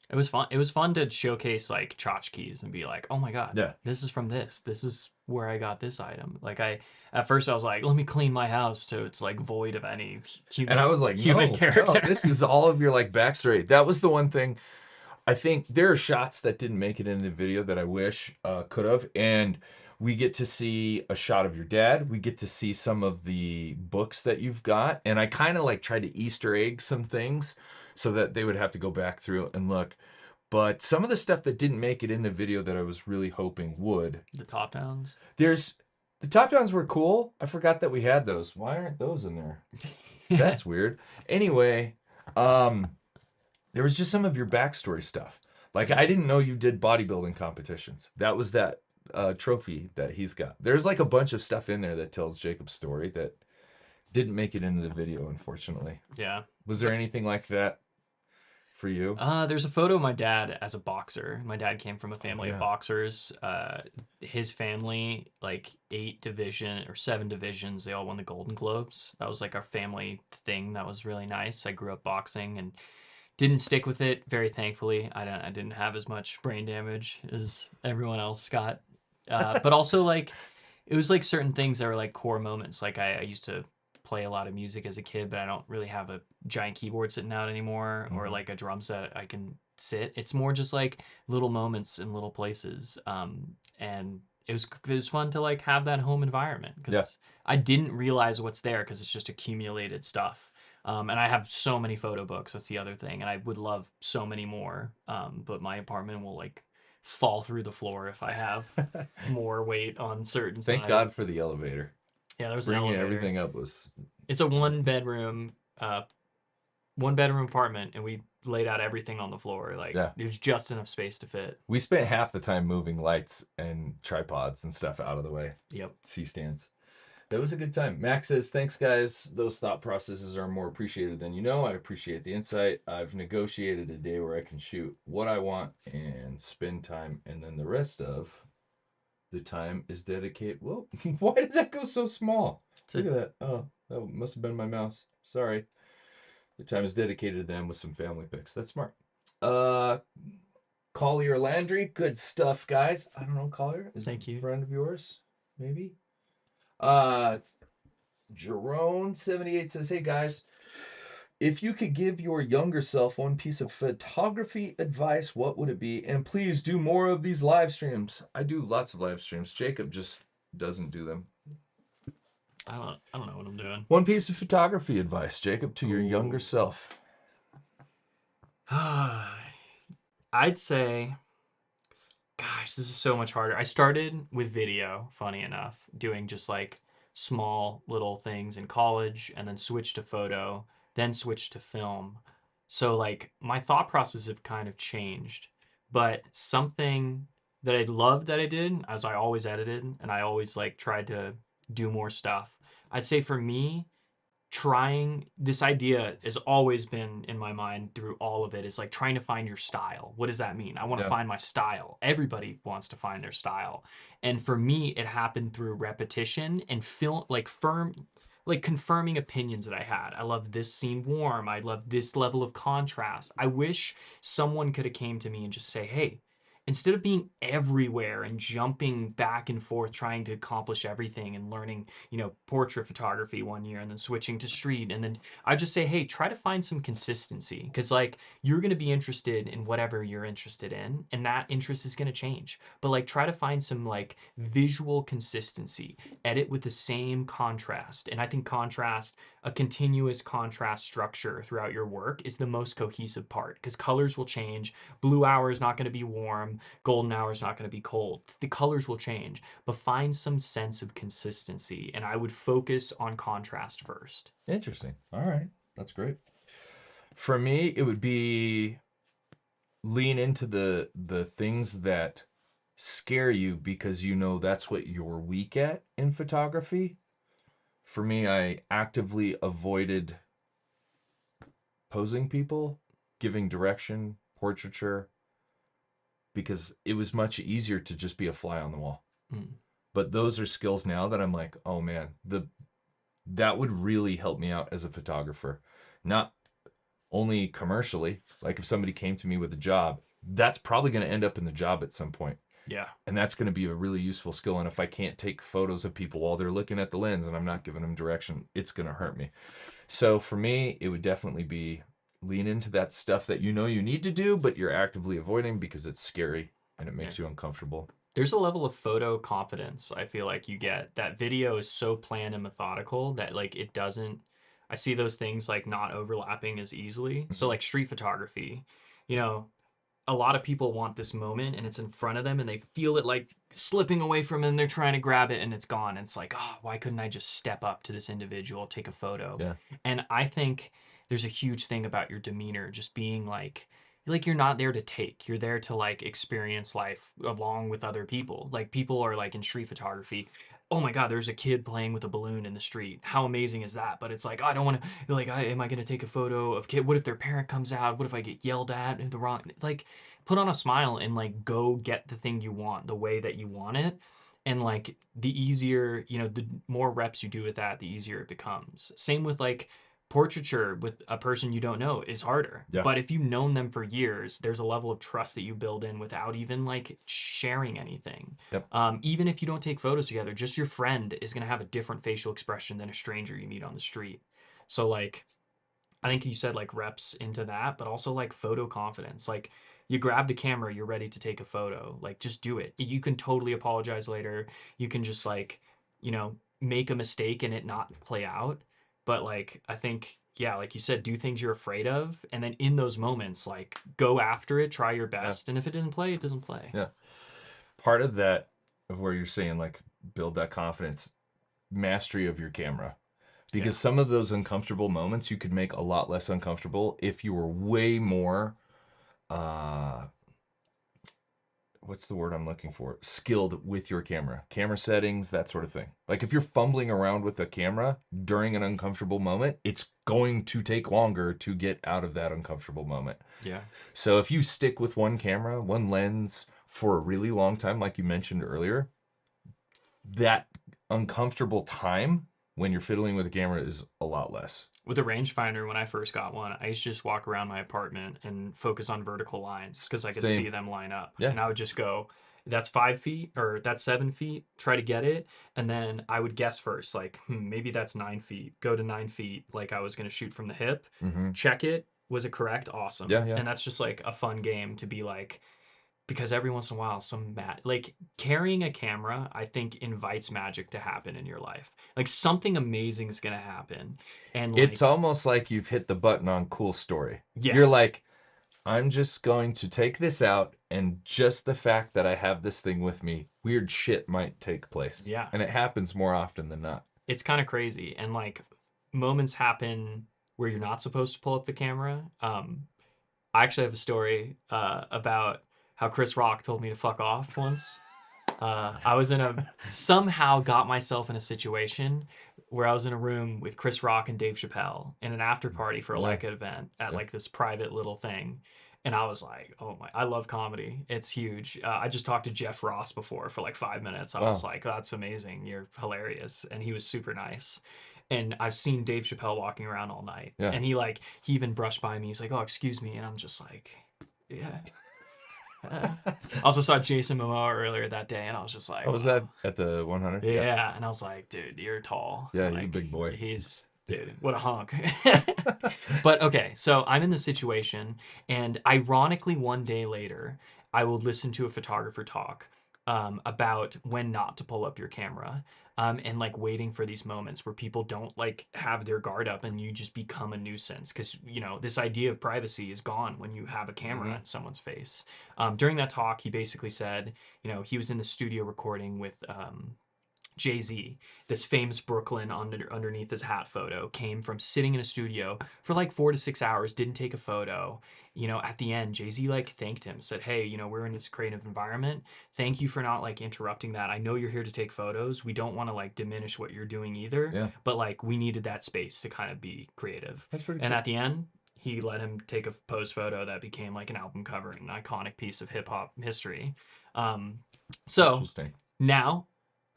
It was fun. It was fun to showcase like tchotchkes and be like, oh my God, Yeah. this is from this. This is where I got this item. Like at first I was like, let me clean my house so it's like void of any human. And I was like, human character. no, this is all of your like backstory. That was the one thing. I think there are shots that didn't make it in the video that I wish could have. And we get to see a shot of your dad. We get to see some of the books that you've got. And I kind of like tried to Easter egg some things so that they would have to go back through and look. But some of the stuff that didn't make it in the video that I was really hoping would. The top downs. The top downs were cool. I forgot that we had those. Why aren't those in there? That's weird. Anyway, there was just some of your backstory stuff. Like, I didn't know you did bodybuilding competitions. That was that trophy that he's got. There's like a bunch of stuff in there that tells Jacob's story that didn't make it into the video, unfortunately. Yeah. Was there anything like that for you? There's a photo of my dad as a boxer. My dad came from a family of boxers. His family, like 7 divisions, they all won the Golden Globes. That was like our family thing. That was really nice. I grew up boxing and didn't stick with it, very thankfully. I didn't have as much brain damage as everyone else got. But also, like, it was like certain things that were like core moments. Like I used to play a lot of music as a kid, but I don't really have a giant keyboard sitting out anymore or like a drum set I can sit. It's more just like little moments in little places. And it was fun to like have that home environment because I didn't realize what's there because it's just accumulated stuff. And I have so many photo books. That's the other thing. And I would love so many more. But my apartment will like fall through the floor if I have more weight on certain Thank sides. God for the elevator. Yeah, there's an Bringing elevator. everything up was It's a one bedroom apartment, and we laid out everything on the floor. Like Yeah. there's just enough space to fit. we spent half the time moving lights and tripods and stuff out of the way. Yep. C-stands. That was a good time. Max says, thanks, guys. Those thought processes are more appreciated than you know. I appreciate the insight. I've negotiated a day where I can shoot what I want and spend time, and then the rest of the time is dedicated. Whoa, why did that go so small? Look at that. Oh, that must have been my mouse. Sorry. The time is dedicated to them with some family pics. That's smart. Collier Landry, good stuff, guys. I don't know, Collier. Is Thank you. A friend of yours, maybe? Jerome78 says, hey guys, if you could give your younger self one piece of photography advice, what would it be? And please do more of these live streams. I do lots of live streams. Jacob just doesn't do them. I don't know what I'm doing. One piece of photography advice, Jacob, to your younger Ooh. self. I'd say, gosh, this is so much harder. I started with video, funny enough, doing just like small little things in college, and then switched to photo, then switched to film. So like my thought process have kind of changed. But something that I loved that I did, as I always edited and I always like tried to do more stuff. I'd say for me, trying this idea has always been in my mind through all of it, is like trying to find your style. What does that mean? I want to Yeah. find my style. Everybody wants to find their style. And for me, it happened through repetition and confirming opinions that I had. I love this scene warm. I love this level of contrast. I wish someone could have came to me and just say, hey, instead of being everywhere and jumping back and forth trying to accomplish everything and learning, portrait photography one year and then switching to street, and then I just say, hey, try to find some consistency, because like you're going to be interested in whatever you're interested in, and that interest is going to change. But like try to find some like visual consistency, edit with the same contrast. And I think a continuous contrast structure throughout your work is the most cohesive part, because colors will change. Blue hour is not going to be warm. Golden hour is not going to be cold. The colors will change, but find some sense of consistency. And I would focus on contrast first. Interesting. All right. That's great. For me, it would be lean into the things that scare you, because you know that's what you're weak at in photography. For me, I actively avoided posing people, giving direction, portraiture, because it was much easier to just be a fly on the wall. But those are skills now that I'm like, oh man, that would really help me out as a photographer. Not only commercially, like if somebody came to me with a job, that's probably going to end up in the job at some point. Yeah. And that's going to be a really useful skill. And if I can't take photos of people while they're looking at the lens and I'm not giving them direction, it's going to hurt me. So for me, it would definitely be lean into that stuff that you know you need to do, but you're actively avoiding because it's scary and it makes you uncomfortable. There's a level of photo confidence I feel like you get. That video is so planned and methodical that like it doesn't, I see those things like not overlapping as easily. So like street photography, a lot of people want this moment and it's in front of them and they feel it like slipping away from them. They're trying to grab it and it's gone. And it's like, oh, why couldn't I just step up to this individual, take a photo? Yeah. And I think there's a huge thing about your demeanor, just being like you're not there to take, you're there to like experience life along with other people. Like people are like in street photography, oh my God, there's a kid playing with a balloon in the street. How amazing is that? But it's like, I don't want to, like, am I going to take a photo of kid? What if their parent comes out? What if I get yelled at in the wrong? It's like, put on a smile and like go get the thing you want the way that you want it. And like the easier, the more reps you do with that, the easier it becomes. Same with like portraiture with a person you don't know is harder. Yeah. But if you've known them for years, there's a level of trust that you build in without even like sharing anything. Yep. Even if you don't take photos together, just your friend is going to have a different facial expression than a stranger you meet on the street. So like, I think you said like reps into that, but also like photo confidence. Like you grab the camera, you're ready to take a photo. Like just do it. You can totally apologize later. You can just like, make a mistake and it not play out. But like, I think yeah, like you said, do things you're afraid of, and then in those moments, like go after it, try your best, and if it doesn't play, it doesn't play. Yeah. Part of that, of where you're saying like build that confidence, mastery of your camera. Because some of those uncomfortable moments you could make a lot less uncomfortable if you were way more what's the word I'm looking for? Skilled with your camera settings, that sort of thing. Like if you're fumbling around with a camera during an uncomfortable moment, it's going to take longer to get out of that uncomfortable moment. Yeah. So if you stick with one camera, one lens for a really long time, like you mentioned earlier, that uncomfortable time when you're fiddling with a camera is a lot less. With a rangefinder, when I first got one, I used to just walk around my apartment and focus on vertical lines because I could Same. see them line up. Yeah. And I would just go, that's 5 feet or that's 7 feet, try to get it. And then I would guess first, like, maybe that's 9 feet, go to 9 feet, like I was going to shoot from the hip, check it. Was it correct? Awesome. Yeah, yeah. And that's just like a fun game to be like, because every once in a while like carrying a camera, I think invites magic to happen in your life. Like something amazing is going to happen. And like, It's almost like you've hit the button on cool story. Yeah. You're like, I'm just going to take this out, and just the fact that I have this thing with me, weird shit might take place. Yeah. And it happens more often than not. it's kind of crazy. And like moments happen where you're not supposed to pull up the camera. I actually have a story about how Chris Rock told me to fuck off once. I was somehow got myself in a situation where I was in a room with Chris Rock and Dave Chappelle in an after party for a Yeah. Leica event at like this private little thing. And I was like, oh my, I love comedy. It's huge. I just talked to Jeff Ross before for like 5 minutes. I was Wow. like, that's amazing. You're hilarious. And he was super nice. And I've seen Dave Chappelle walking around all night. Yeah. And he even brushed by me. He's like, oh, excuse me. And I'm just like, yeah. Also saw Jason Momoa earlier that day, and I was just like, Oh, was that at the 100? yeah. And I was like, dude, you're tall. Yeah, he's a Like, big boy. Dude, what a hunk. But okay, so I'm in the situation, and ironically, one day later, I will listen to a photographer talk about when not to pull up your camera. And like waiting for these moments where people don't like have their guard up and you just become a nuisance because this idea of privacy is gone when you have a camera in someone's face. During that talk, he basically said, he was in the studio recording with Jay-Z. This famous Brooklyn underneath his hat photo came from sitting in a studio for like 4 to 6 hours, didn't take a photo. At the end, Jay-Z like thanked him, said, hey, we're in this creative environment. Thank you for not like interrupting that. I know you're here to take photos. We don't want to like diminish what you're doing either. Yeah. But like we needed that space to kind of be creative. That's pretty And cool. at the end, he let him take a pose photo that became like an album cover and an iconic piece of hip hop history. So Interesting. now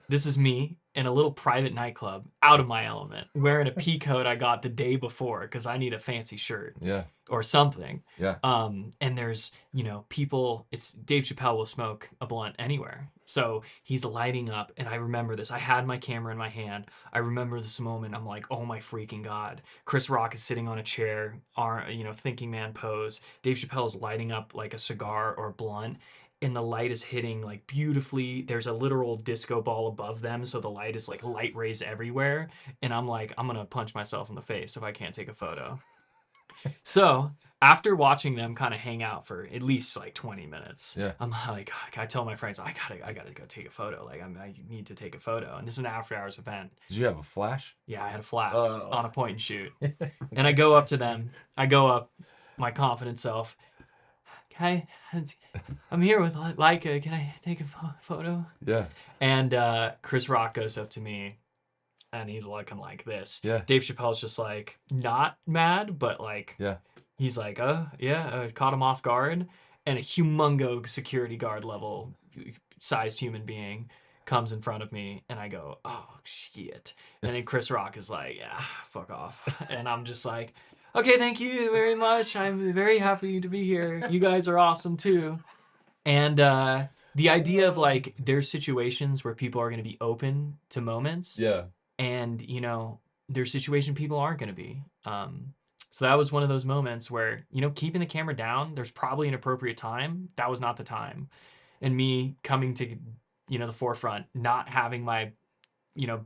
this is me in a little private nightclub, out of my element, wearing a pea coat I got the day before because I need a fancy shirt Yeah. or something. Yeah. And there's, people, it's Dave Chappelle will smoke a blunt anywhere. So he's lighting up. And I remember this. I had my camera in my hand. I remember this moment. I'm like, oh my freaking God. Chris Rock is sitting on a chair, thinking man pose. Dave Chappelle is lighting up like a cigar or a blunt. And the light is hitting like beautifully. There's a literal disco ball above them. So the light is like light rays everywhere. And I'm like, I'm going to punch myself in the face if I can't take a photo. So after watching them kind of hang out for at least like 20 minutes, Yeah. I'm like, I tell my friends, I gotta go take a photo. Like I need to take a photo. And this is an after hours event. Did you have a flash? Yeah, I had a flash Oh. on a point and shoot. And I go up to them. I go up, my confident self. I'm here with Leica. Can I take a photo? Yeah. And Chris Rock goes up to me, and he's looking like this. Yeah. Dave Chappelle's just like not mad, but like Yeah. he's like, caught him off guard, and a humongo security guard level sized human being comes in front of me, and I go, oh shit. And then Chris Rock is like, yeah, fuck off. And I'm just like, okay, thank you very much. I'm very happy to be here. You guys are awesome too. And the idea of like there's situations where people are going to be open to moments, Yeah. and there's situations people aren't going to be. So that was one of those moments where keeping the camera down, there's probably an appropriate time. That was not the time, and me coming to the forefront, not having my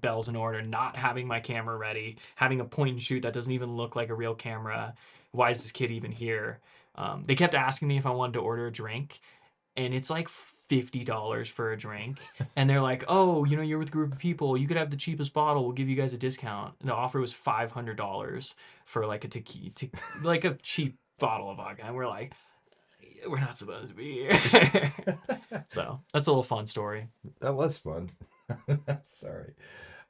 bells in order, not having my camera ready, having a point and shoot that doesn't even look like a real camera. Why is this kid even here? They kept asking me if I wanted to order a drink, and it's like $50 for a drink. And they're like, oh, you're with a group of people. You could have the cheapest bottle. We'll give you guys a discount. And the offer was $500 for like a like a cheap bottle of vodka. And we're like, we're not supposed to be here. So that's a little fun story. That was fun. I'm sorry.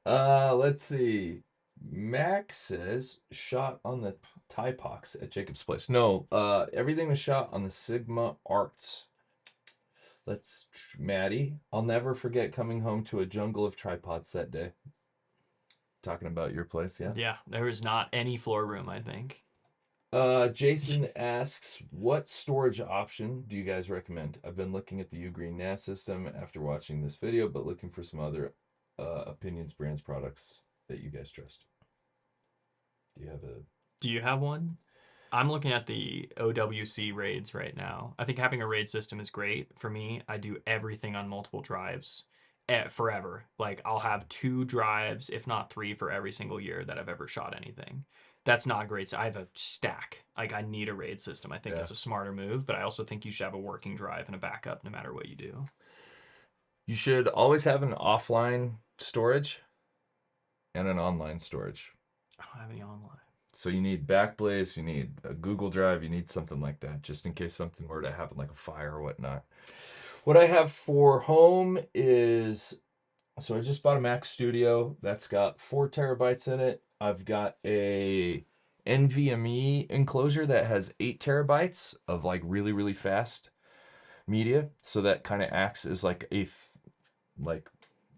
Let's see. Max says shot on the Typox at Jacob's place. No, everything was shot on the Sigma Arts. Maddie, I'll never forget coming home to a jungle of tripods that day. Talking about your place, yeah? Yeah, there was not any floor room, I think. Jason asks, what storage option do you guys recommend? I've been looking at the Ugreen NAS system after watching this video, but looking for some other opinions, brands, products that you guys trust. Do you have one? I'm looking at the OWC RAIDs right now. I think having a RAID system is great. For me, I do everything on multiple drives forever. Like, I'll have 2 drives, if not 3, for every single year that I've ever shot anything. That's not great. So I have a stack. Like, I need a RAID system. I think it's a smarter move, but I also think you should have a working drive and a backup no matter what you do. You should always have an offline storage and an online storage. I don't have any online. So you need Backblaze, you need a Google Drive, you need something like that, just in case something were to happen, like a fire or whatnot. What I have for home is, so I just bought a Mac Studio that's got 4 terabytes in it. I've got a NVMe enclosure that has 8 terabytes of like really, really fast media. So that kind of acts as like like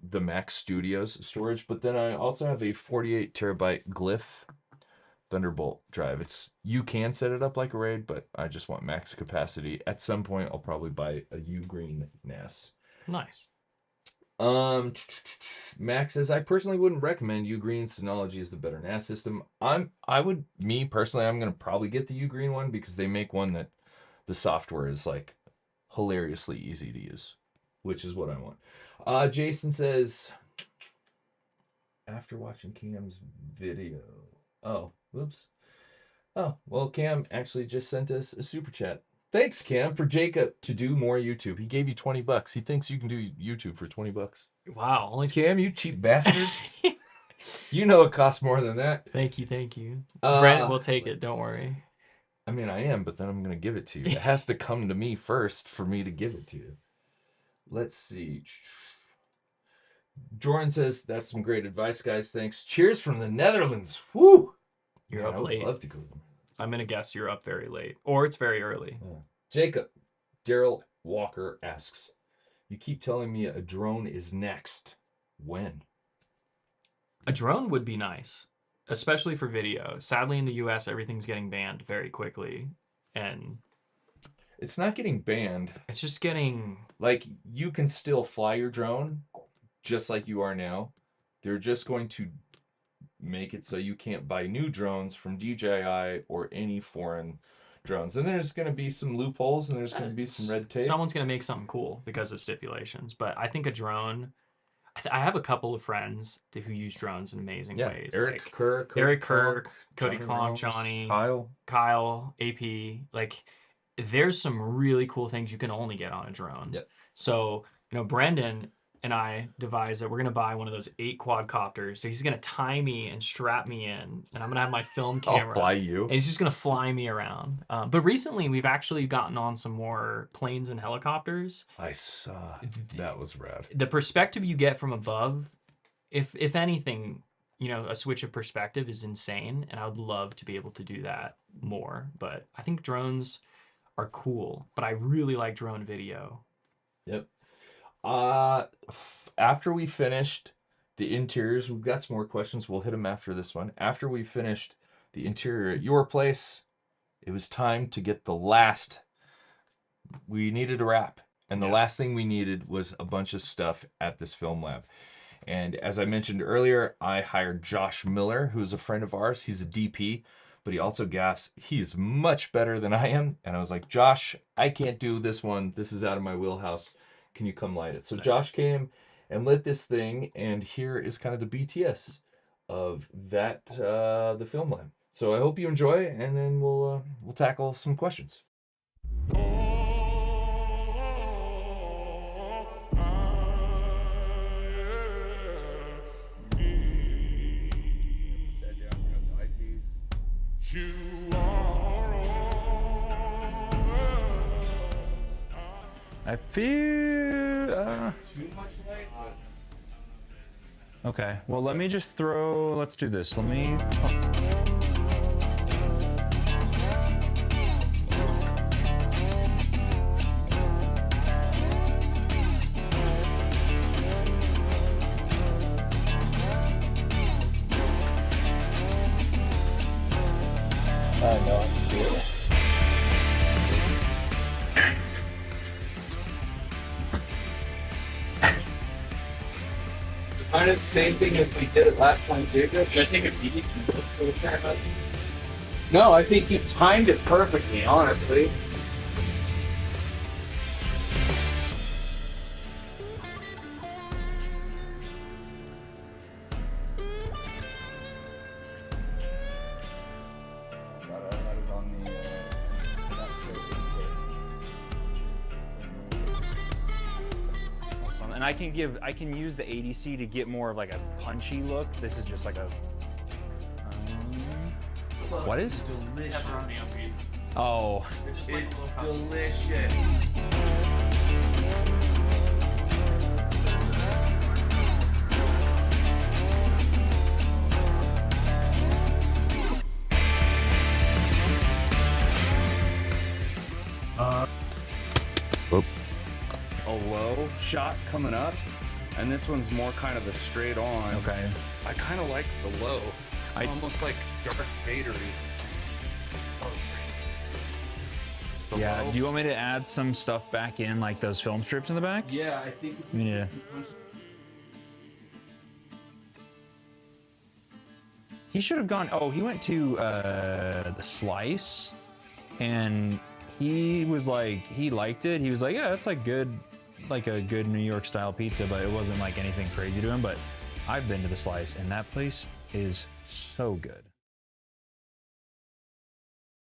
the Mac Studio's storage. But then I also have a 48 terabyte Glyph Thunderbolt drive. You can set it up like a RAID, but I just want max capacity. At some point, I'll probably buy a Ugreen NAS. Nice. Max says, I personally wouldn't recommend Ugreen. Synology is the better NAS system. I'm gonna probably get the Ugreen one because they make one that the software is like hilariously easy to use, which is what I want. Jason says, after watching Cam's video. Oh, whoops. Oh, well, Cam actually just sent us a super chat. Thanks, Cam, for Jacob to do more YouTube. He gave you $20. He thinks you can do YouTube for $20. Wow. Only Cam, you cheap bastard. You know it costs more than that. Thank you. Brent will take it, don't worry. I mean, I am, but then I'm going to give it to you. It has to come to me first for me to give it to you. Let's see. Jordan says, that's some great advice, guys. Thanks. Cheers from the Netherlands. Woo! You're up late. I would love to go. I'm going to guess you're up very late. Or it's very early. Yeah. Jacob, Daryl Walker asks, you keep telling me a drone is next. When? A drone would be nice, especially for video. Sadly, in the US, everything's getting banned very quickly. And it's not getting banned. It's just getting... Like, you can still fly your drone just like you are now. They're just going to make it so you can't buy new drones from DJI or any foreign drones. And there's going to be some loopholes and there's going to be some red tape. Someone's going to make something cool because of stipulations. But I think a drone... I have a couple of friends who use drones in amazing ways. Eric Kirk, Cody Conk, Johnny, Kyle, AP. Like, there's some really cool things you can only get on a drone. Yep. So, Brendan and I devised that we're going to buy one of those 8 quadcopters. So he's going to tie me and strap me in, and I'm going to have my film camera. I'll fly you. And he's just going to fly me around. But recently, we've actually gotten on some more planes and helicopters. I saw. That was rad. The perspective you get from above, if anything, a switch of perspective is insane, and I would love to be able to do that more. But I think drones are cool, but I really like drone video. Yep. After we finished the interiors, we've got some more questions. We'll hit them after this one. After we finished the interior at your place, it was time to get the last. We needed a wrap, and the last thing we needed was a bunch of stuff at this film lab. And as I mentioned earlier, I hired Josh Miller, who's a friend of ours. He's a DP, but he also gaffs. He's much better than I am. And I was like, Josh, I can't do this one. This is out of my wheelhouse. Can you come light it? So Josh came and lit this thing. And here is kind of the BTS of that, the film lab. So I hope you enjoy, and then we'll tackle some questions. I feel. Okay, well, let me just throw. Let's do this. Let me. I know, I can see it. Kind of the same thing as we did it last time, Jacob. Should I take a peek? No, I think you timed it perfectly, honestly. And I can use the ADC to get more of like a punchy look. This is just like a. What is? Delicious. Oh. It's delicious. A low shot coming up, and this one's more kind of a straight on. Okay. I kind of like the low. It's almost like Darth Vader-y. Yeah. Do you want me to add some stuff back in, like those film strips in the back? Yeah, I think. Yeah. He should have gone. Oh, he went to the Slice, and he was like, he liked it. He was like, yeah, it's like good, like a good New York style pizza, but it wasn't like anything crazy to him. But I've been to the Slice, and that place is so good.